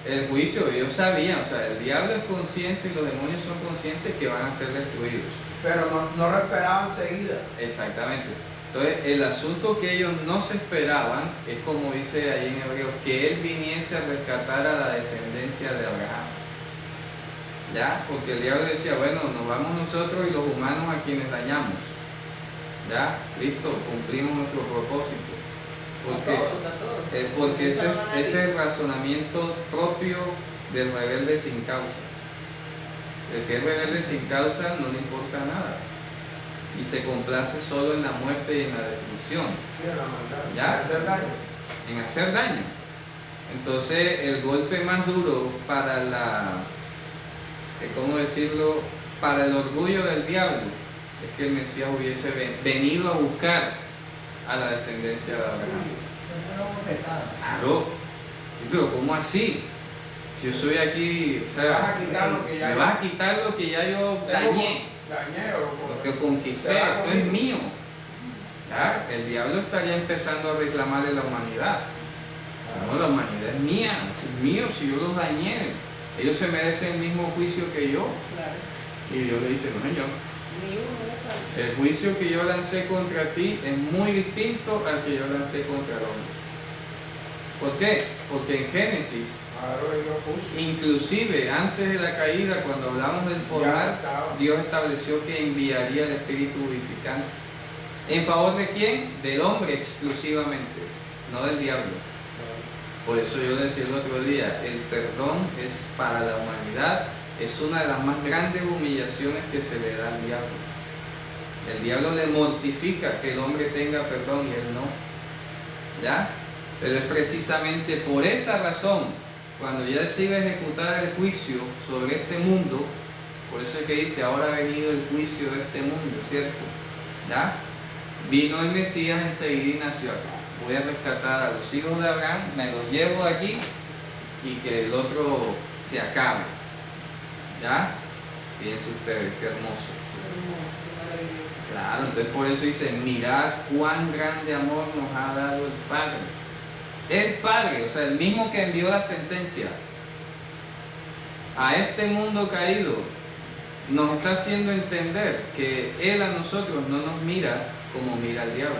El juicio, ellos sabían, o sea, el diablo es consciente y los demonios son conscientes que van a ser destruidos. Pero no lo esperaban seguida. Exactamente. Entonces, el asunto que ellos no se esperaban es como dice ahí en Hebreo, que él viniese a rescatar a la descendencia de Abraham. ¿Ya? Porque el diablo decía, bueno, nos vamos nosotros y los humanos a quienes dañamos. ¿Ya? Listo, cumplimos nuestro propósito. Porque, A todos. porque ese Estaban ahí. es el razonamiento propio del rebelde sin causa. El que es rebelde sin causa no le importa nada y se complace solo en la muerte y en la destrucción, Sí, en la maldad, sin Ya. hacer daños. en hacer daño. Entonces el golpe más duro para ¿cómo decirlo? Para el orgullo del diablo es que el Mesías hubiese venido a buscar a la descendencia de Abraham. Claro, pero ¿cómo así? Si yo soy aquí, o sea, Vas a quitar lo que ya me yo- vas a quitar lo que ya yo dañé, Dañé o lo que conquisté, se va esto es conmigo. mío. ¿Ya? El diablo estaría empezando a reclamarle la humanidad. No, la humanidad es mía, es mío, si yo los dañé, ellos se merecen el mismo juicio que yo. Claro. Y Dios le dice, no señor, Ni uno lo sabe. el juicio que yo lancé contra ti es muy distinto al que yo lancé contra el hombre. ¿Por qué? Porque en Génesis, Claro, él lo puso. inclusive antes de la caída, cuando hablamos del Ya formar, estaba. Dios estableció que enviaría el Espíritu vivificante. ¿En favor de quién? Del hombre exclusivamente, no del diablo. Por eso yo decía el otro día, el perdón es para la humanidad, es una de las más grandes humillaciones que se le da al diablo. El diablo le mortifica que el hombre tenga perdón y él no. ¿Ya? Pero es precisamente por esa razón, cuando ya se iba a ejecutar el juicio sobre este mundo, por eso es que dice, ahora ha venido el juicio de este mundo, ¿cierto? ¿Ya? Vino el Mesías enseguida y nació acá. Voy a rescatar a los hijos de Abraham, me los llevo aquí y que el otro se acabe. ¿Ya? Fíjense ustedes, qué hermoso. Hermoso, qué maravilloso. Claro, entonces por eso dice, mirad cuán grande amor nos ha dado el Padre. El Padre, o sea, el mismo que envió la sentencia a este mundo caído, nos está haciendo entender que Él a nosotros no nos mira como mira al diablo.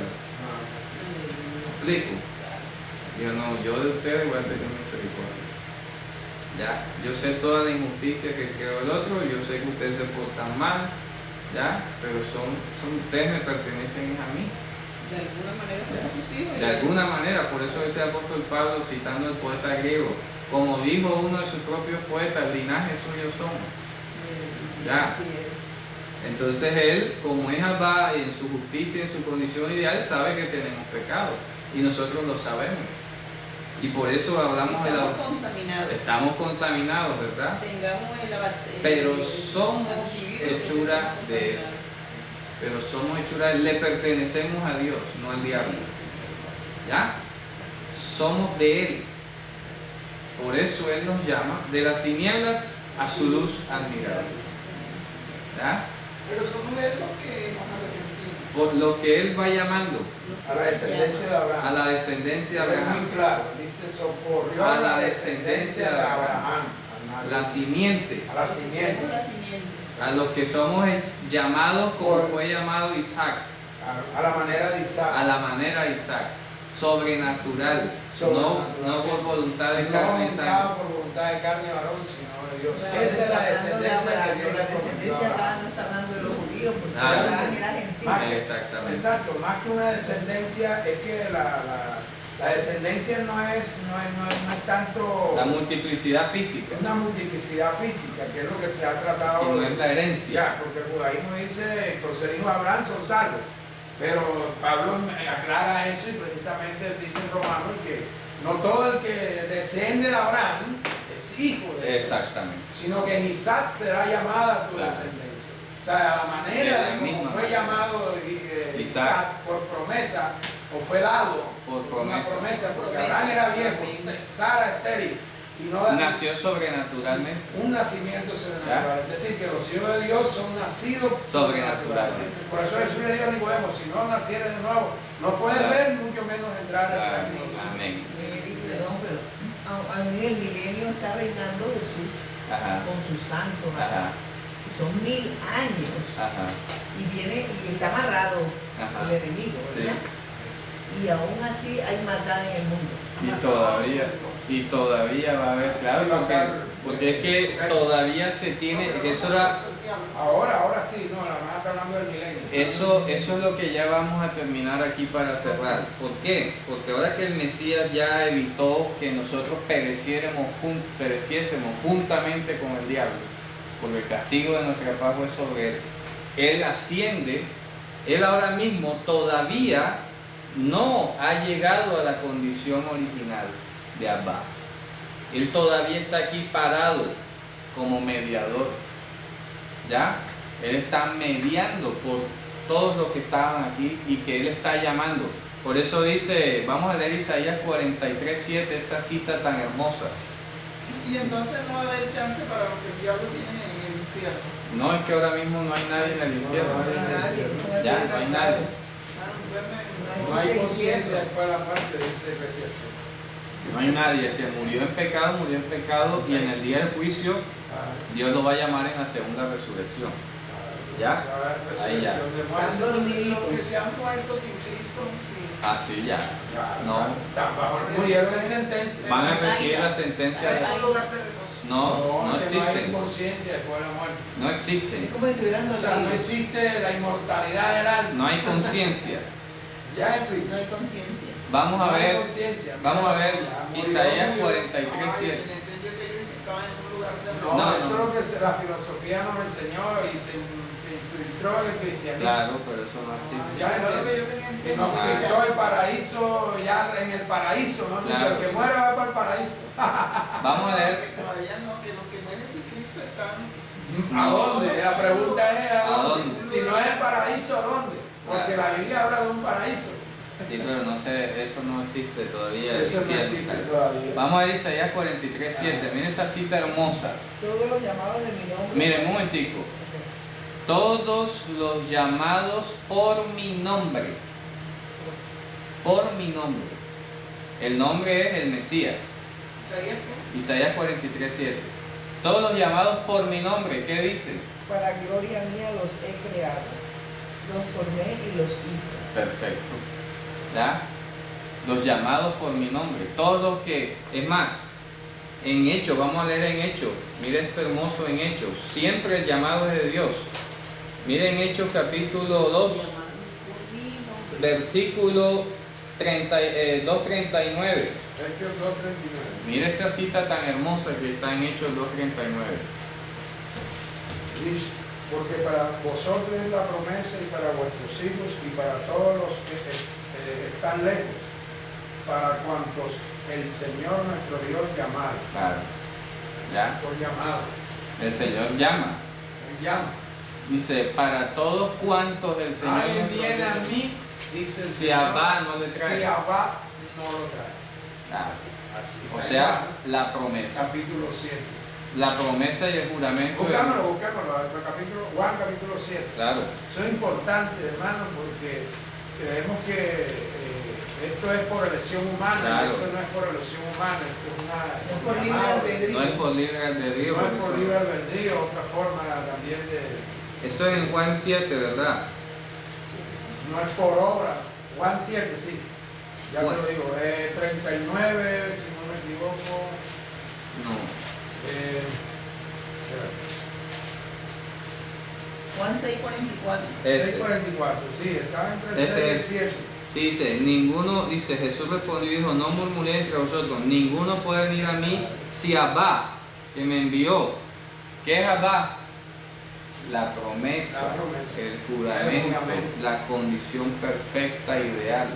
¿Me explico? Yo de ustedes voy a tener misericordia. ¿Ya? Yo sé toda la injusticia que creó el otro, yo sé que ustedes se portan mal, ¿ya? Pero ustedes me pertenecen a mí. De alguna manera somos sus hijos. De alguna manera, por eso ese apóstol Pablo, citando al poeta griego, como dijo uno de sus propios poetas, linaje suyo somos. Ya. Así es. Entonces él, como es Abba y en su justicia, en su condición ideal, sabe que tenemos pecado y nosotros lo sabemos. Y por eso hablamos de Estamos contaminados. Estamos contaminados, ¿verdad? Tengamos Pero somos hechura de Él. Pero somos hechura, le pertenecemos a Dios, no al diablo. ¿Ya? Somos de Él. Por eso Él nos llama de las tinieblas a su luz admirable. ¿Ya? Pero somos de los que nos arrepentimos. Por lo que Él va llamando A la descendencia de Abraham. a la descendencia de Es Abraham, muy claro, dice, socorrió a la descendencia de Abraham. la simiente, A la simiente. Somos la simiente. a los que somos llamados como Por- fue llamado Isaac, A la manera de Isaac. a la manera de Isaac, sobrenatural, Sobrenatural. no por voluntad de No carne y sangre. estaba por voluntad de carne y varón, sino de Dios. Claro. Esa es la Está hablando de descendencia Abraham, que Dios de le la prometió a descendencia acá Abraham. no está hablando de los judíos, porque Ah, Abraham era gentil. Más que- Exactamente. Exacto, más que una descendencia es que La descendencia no es tanto La multiplicidad física, una multiplicidad física, que es lo que se ha tratado sino es la herencia. ya, porque el judaísmo dice, por ser hijo de Abraham son salvos. Pero Pablo aclara eso y precisamente dice en Romanos que no todo el que desciende de Abraham es hijo de Dios, Exactamente. sino que en Isaac será llamada tu Claro. descendencia. O sea, la manera De la de misma cómo fue manera. llamado Isaac. Isaac por promesa, o fue dado Por una promesa. promesa, porque Promesa. Abraham era viejo, Amén. Sara estéril, y no Nació sobrenaturalmente. un nacimiento sobrenatural. Es decir, que los hijos de Dios son nacidos Sobrenaturalmente. Por eso Jesús le dijo a Nicodemo, si no nacieres de nuevo, no puedes Claro. ver, mucho menos entrar al Claro. reino de los cielos. Amén. Perdón, pero en el milenio está reinando Jesús Ajá. con sus santos. Ajá. Son 1000 años. Ajá. Y viene y está amarrado Ajá. el enemigo, ¿verdad? Y aún así hay maldad en el mundo. Y todavía va a haber, claro, Sí, va a porque es que todavía se tiene, que eso era, Ahora sí, no, la más está hablando del milenio. eso es lo que ya vamos a terminar aquí para cerrar. ¿Por qué? Porque ahora que el Mesías ya evitó que nosotros pereciésemos juntamente con el diablo, porque el castigo de nuestra paz fue sobre él. Él asciende, él ahora mismo todavía no ha llegado a la condición original de Abba. Él todavía está aquí parado como mediador. ¿Ya? Él está mediando por todos los que estaban aquí y que Él está llamando. Por eso dice, vamos a leer Isaías 43:7, esa cita tan hermosa. Y entonces no va a haber chance para lo que el diablo tiene en el infierno. No, es que ahora mismo no hay nadie en el infierno. No hay nadie. Ya, no hay nadie. No hay conciencia después de la muerte, dice Eclesiastés. No hay nadie. El que murió en pecado y en el día del juicio Dios lo va a llamar en la segunda resurrección. ¿Ya? Ahí ya. Resurrección de muertos. Están dormiditos. Los que se han muerto sin Cristo, sí. Así ya. No. Murieron en sentencia. Van a recibir la sentencia de... Hay un lugar de reposo. No, no que no hay existen. conciencia después de la muerte. No Es existen. como si estuvieran O sea, no dormidos. existe la inmortalidad del alma. No hay conciencia. Ya explico. No hay conciencia. Vamos a No hay ver, conciencia. vamos a ver Ya murió, Isaías murió. 43:7. Entendió que ellos estaban en un lugar de No, No, eso no. es lo que la filosofía nos enseñó y se infiltró en el cristianismo. Claro, pero eso no existe. Ya Eso es lo que entiendo. yo tenía Y entendido. nos pintó el paraíso ya en el paraíso, ¿no? Claro. El que muere va para el paraíso. Vamos a leer. Que todavía no, que los que mueren sin Cristo están. ¿A dónde? La pregunta es ¿a ¿A dónde? dónde? Si no es el paraíso, ¿a dónde? Porque la Biblia habla de un paraíso. Sí, pero no sé, eso no existe todavía. el Eso no infierno. existe todavía. Vamos a ver Isaías 43:7. Miren esa cita hermosa. Todos los llamados de mi nombre. Miren, un momentico. Todos los llamados por mi nombre. Por mi nombre. El nombre es el Mesías. ¿Isaías qué? Isaías 43:7. Todos los llamados por mi nombre, ¿qué dice? Para gloria mía los he creado. Los formé y los hice. Perfecto. ¿Ya? Los llamados por mi nombre. Todos los que, es más, en Hechos, vamos a leer en Hechos. Miren esto hermoso en Hechos. Siempre el llamado es de Dios. Miren Hechos capítulo 2, Llamados por mi nombre. versículo 2:39. Hechos 2:39. Mire esa cita tan hermosa que está en Hechos 2:39. Dice, porque para vosotros es la promesa y para vuestros hijos y para todos los que están lejos, para cuantos el Señor nuestro Dios llamare. Claro. ¿Ya? Por llamado. El Señor llama. Él llama. Dice, para todos cuantos el Señor Alguien nuestro viene a Dios- mí, dice el Si Señor. Abba no le trae. Si Abba no lo trae. Claro. Así. O sea, la promesa. Capítulo 7. La promesa y el juramento. Buscámoslo, Juan capítulo 7. Claro. Eso es importante, hermano, porque creemos que esto es por elección humana, Claro. esto no es por elección humana, esto es una Es por libre llamado. albedrío. No es por libre albedrío. No es porque por eso- libre albedrío, otra forma también de, Eso es en Juan 7, ¿verdad? no es por obras. Juan 7, sí, ya Juan. te lo digo, 39, si no me equivoco, No. espérate, Juan 6:44. Ese. 6:44, sí, estaba entre el Ese 6 y el es. 7. Sí, dice, ninguno, dice, Jesús respondió y dijo, no murmuréis entre vosotros, ninguno puede venir a mí si Abba, que me envió. ¿Qué es Abba? La promesa, el juramento, la condición perfecta, ideal.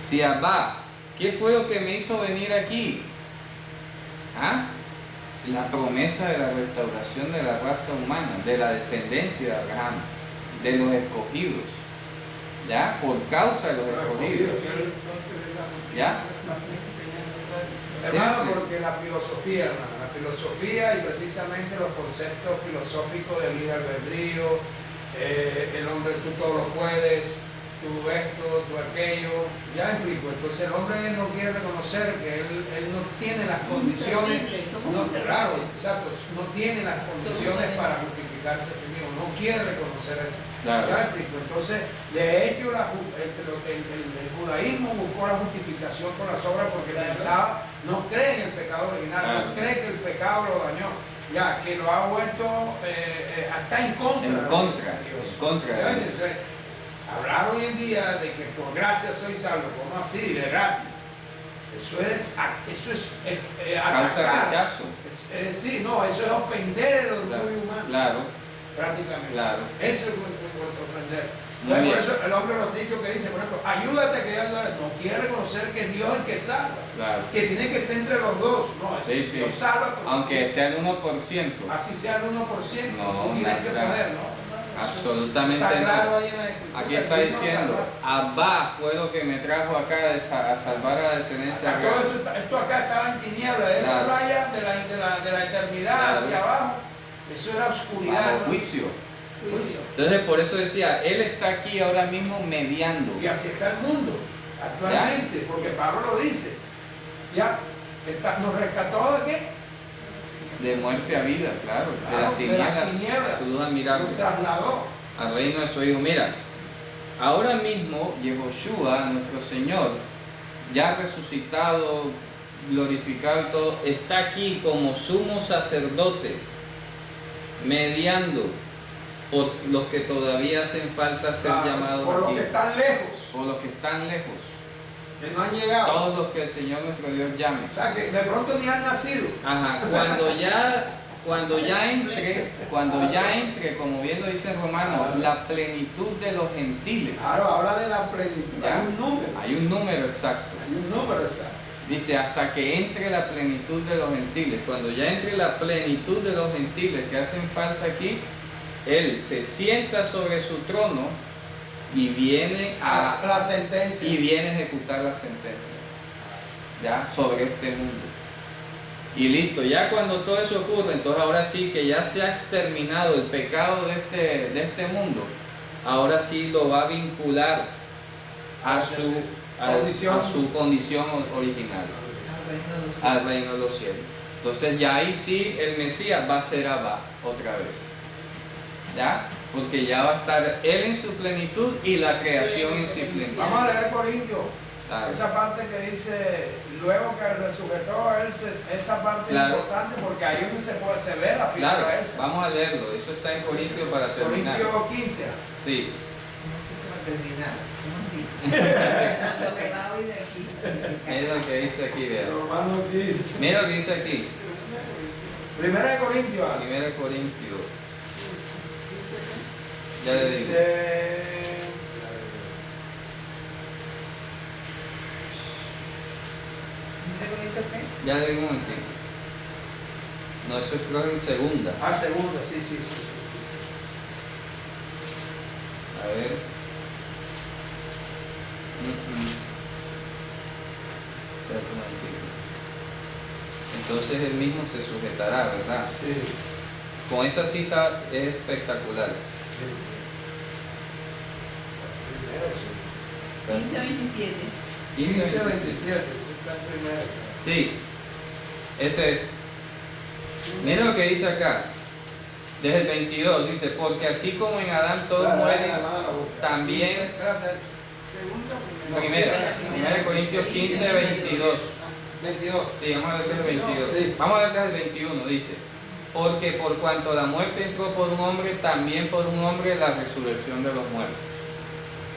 Si Abba, ¿qué fue lo que me hizo venir aquí? ¿Ah? La promesa de la restauración de la raza humana, de la descendencia de Abraham, de los escogidos, ¿ya? Por causa de los escogidos, ¿ya? Hermano, porque la filosofía, hermano, la filosofía y precisamente los conceptos filosóficos del libre albedrío, el hombre tú todo lo puedes, tú esto, tú aquello, ya explico. Entonces el hombre no quiere reconocer que él no tiene las condiciones, no, claro, exacto, no tiene las condiciones para justificarse a sí mismo, no quiere reconocer eso. Claro. Ya explico. Entonces, de hecho, el judaísmo buscó la justificación por las obras porque pensaba, no cree en el pecado original, no cree que el pecado lo dañó, ya que lo ha vuelto hasta en contra de Dios. Entonces, hablar hoy en día de que por gracia soy salvo, ¿cómo así? De gratis. Eso es Causa rechazo. Sí, no, eso es ofender el orgullo humano. Claro. Prácticamente. Claro. Eso es ofender. Muy bien. Por eso el hombre los dichos que dice, por ejemplo, ayúdate que ya no quiere reconocer que es Dios el que salva. Claro. Que tiene que ser entre los dos. No, es Sí, sí. Dios salva. Aunque sea el 1%. Así sea el 1%, No, tú tienes que claro. poner, ¿no? Absolutamente Está no. claro ahí en la escritura. Aquí está diciendo, Abba fue lo que me trajo acá a salvar a la descendencia Todo real. eso, esto acá estaba en tinieblas, de esa Claro. raya de la eternidad Claro. hacia abajo. Eso era oscuridad. Bajo ¿no? juicio. Juicio. Entonces por eso decía, Él está aquí ahora mismo mediando. Y así está el mundo actualmente, porque Pablo lo dice. Ya nos rescató de qué? De muerte a vida, claro. De Claro, las tinieblas. Su luz admirable. Nos trasladó. Al reino de su Hijo. Mira, ahora mismo Yehoshua, nuestro Señor, ya resucitado, glorificado y todo, está aquí como sumo sacerdote, mediando por los que todavía hacen falta ser llamados por los aquí, que están lejos, por los que están lejos, que no han llegado. todos los que el Señor nuestro Dios llame. O sea, que de pronto ni han nacido. Ajá, cuando ya entre, como bien lo dice Romanos, la plenitud de los gentiles. Claro, habla de la plenitud. ¿Ya? Hay un número. Hay un número exacto. Hay un número exacto. Dice, hasta que entre la plenitud de los gentiles. Cuando ya entre la plenitud de los gentiles que hacen falta aquí, Él se sienta sobre su trono y viene La sentencia. y viene a ejecutar la sentencia, ¿ya? Sobre este mundo. Y listo, ya cuando todo eso ocurre, entonces ahora sí que ya se ha exterminado el pecado de este mundo, ahora sí lo va a vincular a su condición original, al reino de los cielos. Entonces ya ahí sí el Mesías va a ser Abba otra vez, ¿ya? Porque ya va a estar Él en su plenitud y la creación en su plenitud. Vamos a leer Corintios. Claro. Esa parte que dice, luego que resucitó a Él, esa parte Claro. es importante porque ahí donde se ve la figura Claro, esa. vamos a leerlo, eso está en Corintios para terminar. Corintios 15. Sí, Terminar, ¿cómo así? Lo que va hoy de aquí. mira lo que dice aquí, vea. Romanos 15. Mira lo que dice aquí, Primera de Corintios. 1 Corintios. Ya le digo. Dice, Ya le digo un momentito. No, eso creo en segunda. segunda, sí. A ver. Espérate un momentito. Entonces él mismo se sujetará, ¿verdad? Sí. Con esa cita es espectacular. Primero, sí. 15 a 27. 15, 15, 27. 27, eso está en primero. Sí, ese es. Mira lo que dice acá. Desde el 22 dice, porque así como en Adán todos mueren, también. Primera Corintios 15, 22. 22. Sí, vamos a ver desde el 22. Sí. Vamos a ver desde el 21, dice. Porque por cuanto la muerte entró por un hombre, también por un hombre la resurrección de los muertos.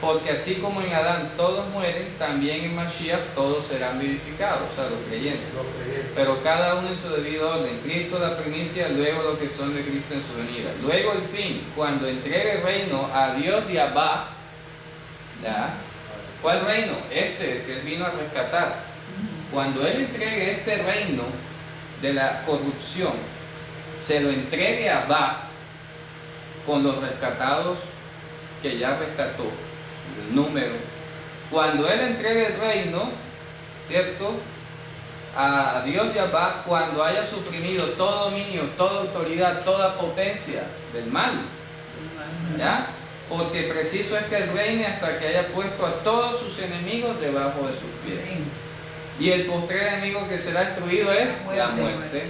porque así como en Adán todos mueren, también en Mashiach todos serán vivificados, o sea, los creyentes. Los creyentes. Pero cada uno en su debido orden. Cristo la primicia, luego los que son de Cristo en su venida. Luego el fin, cuando entregue el reino a Dios y a Abba. ¿Ya? ¿Cuál reino? Este que Él vino a rescatar. Cuando Él entregue este reino de la corrupción, se lo entregue a Abba con los rescatados que ya rescató, el número. Cuando Él entregue el reino, ¿cierto?, a Dios y a Abba, cuando haya suprimido todo dominio, toda autoridad, toda potencia del mal, ¿ya? Porque preciso es que Él reine hasta que haya puesto a todos sus enemigos debajo de sus pies. Y el postrer enemigo que será destruido es la muerte.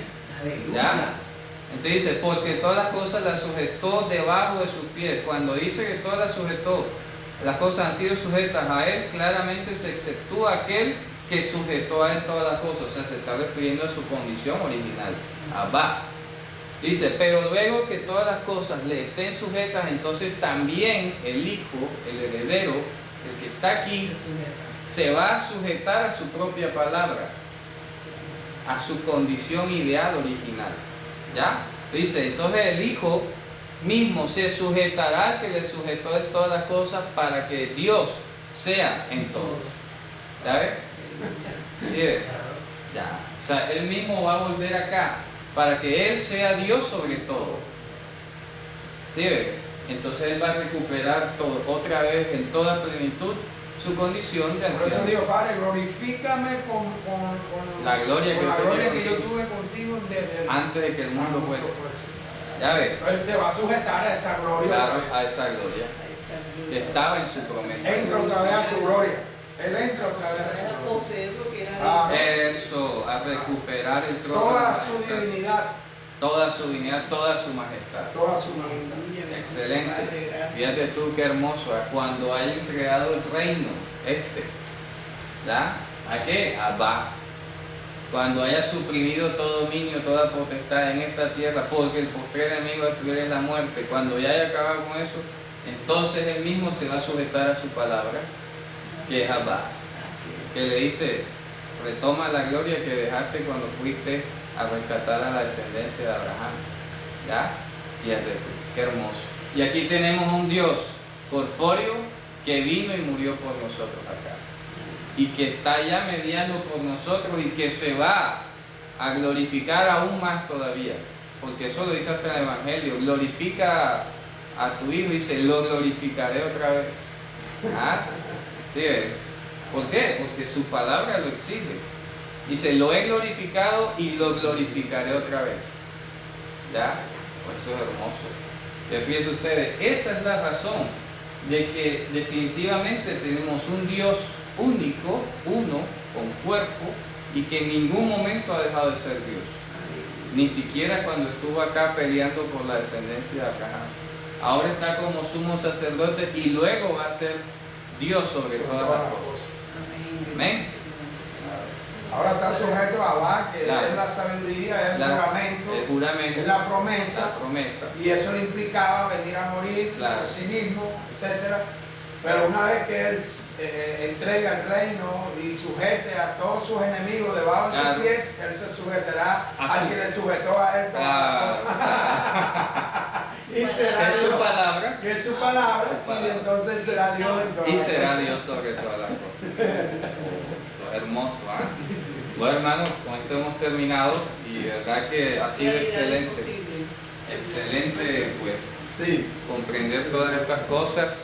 ¿Ya? Entonces dice, porque todas las cosas las sujetó debajo de sus pies. Cuando dice que todas las sujetó, las cosas han sido sujetas a Él, claramente se exceptúa aquel que sujetó a Él todas las cosas. O sea, se está refiriendo a su condición original, Abba. Dice, pero luego que todas las cosas le estén sujetas, entonces también el Hijo, el heredero, el que está aquí, se va a sujetar a su propia palabra, a su condición ideal original. ¿Ya? Dice, entonces el Hijo mismo se sujetará al que le sujetó de todas las cosas para que Dios sea en todo. ¿Sabes? ¿Sí ves? Ya. O sea, Él mismo va a volver acá para que Él sea Dios sobre todo. ¿Sí ves? Entonces Él va a recuperar todo, otra vez en toda plenitud su condición de Por eso anciano. digo, Padre, glorifícame con La gloria que con la yo gloria tenía que yo contigo. tuve contigo desde el Antes de que el mundo fuese. Ya ves, Él se va a sujetar a esa gloria. claro, a esa gloria que estaba en su promesa. Entra otra vez a su gloria. Él entra otra vez a su Era gloria. poseer lo que era Ah, Eso, a recuperar el trono. Toda de su majestad, divinidad, toda su divinidad, toda su majestad. toda su majestad. Aleluya, Excelente. Padre, gracias. Fíjate tú qué hermoso. Cuando haya entregado el reino, ¿ya? ¿A qué? A Abba. Cuando haya suprimido todo dominio, toda potestad en esta tierra, porque el postrer enemigo destruirá es la muerte. Cuando ya haya acabado con eso, entonces Él mismo se va a sujetar a su palabra, que es Abba. Así es. Que le dice, retoma la gloria que dejaste cuando fuiste a rescatar a la descendencia de Abraham. ¿Ya? Fíjate tú, qué hermoso. Y aquí tenemos un Dios corpóreo que vino y murió por nosotros acá. Y que está ya mediando por nosotros y que se va a glorificar aún más todavía. Porque eso lo dice hasta en el Evangelio. Glorifica a tu Hijo y dice, lo glorificaré otra vez. ¿Ah? ¿Sí ves? ¿Por qué? Porque su palabra lo exige. Dice, lo he glorificado y lo glorificaré otra vez. ¿Ya? Pues eso es hermoso. Y fíjense ustedes, esa es la razón de que definitivamente tenemos un Dios único, uno, con cuerpo, y que en ningún momento ha dejado de ser Dios. Ni siquiera cuando estuvo acá peleando por la descendencia de Abraham. Ahora está como sumo sacerdote y luego va a ser Dios sobre todas las cosas. Amén. Ahora está sujeto a Abba, que Claro. es la sabiduría, es el juramento, El juramento, es la promesa, la promesa. y eso le implicaba venir a morir Claro. por sí mismo, etc. Pero una vez que Él entrega el reino y sujete a todos sus enemigos debajo de Claro. sus pies, Él se sujetará A al su- que le sujetó a Él todas Claro, las o cosas. sea, Y será es su Dios, palabra que es su palabra, Su palabra. y entonces Él será Dios en todas y las será cosas. Dios sobre todas las cosas. Eso es hermoso, ¿ah? Bueno, hermanos, con esto hemos terminado y de verdad que ha sido Realidad excelente. imposible. Excelente, pues, Sí. comprender todas estas cosas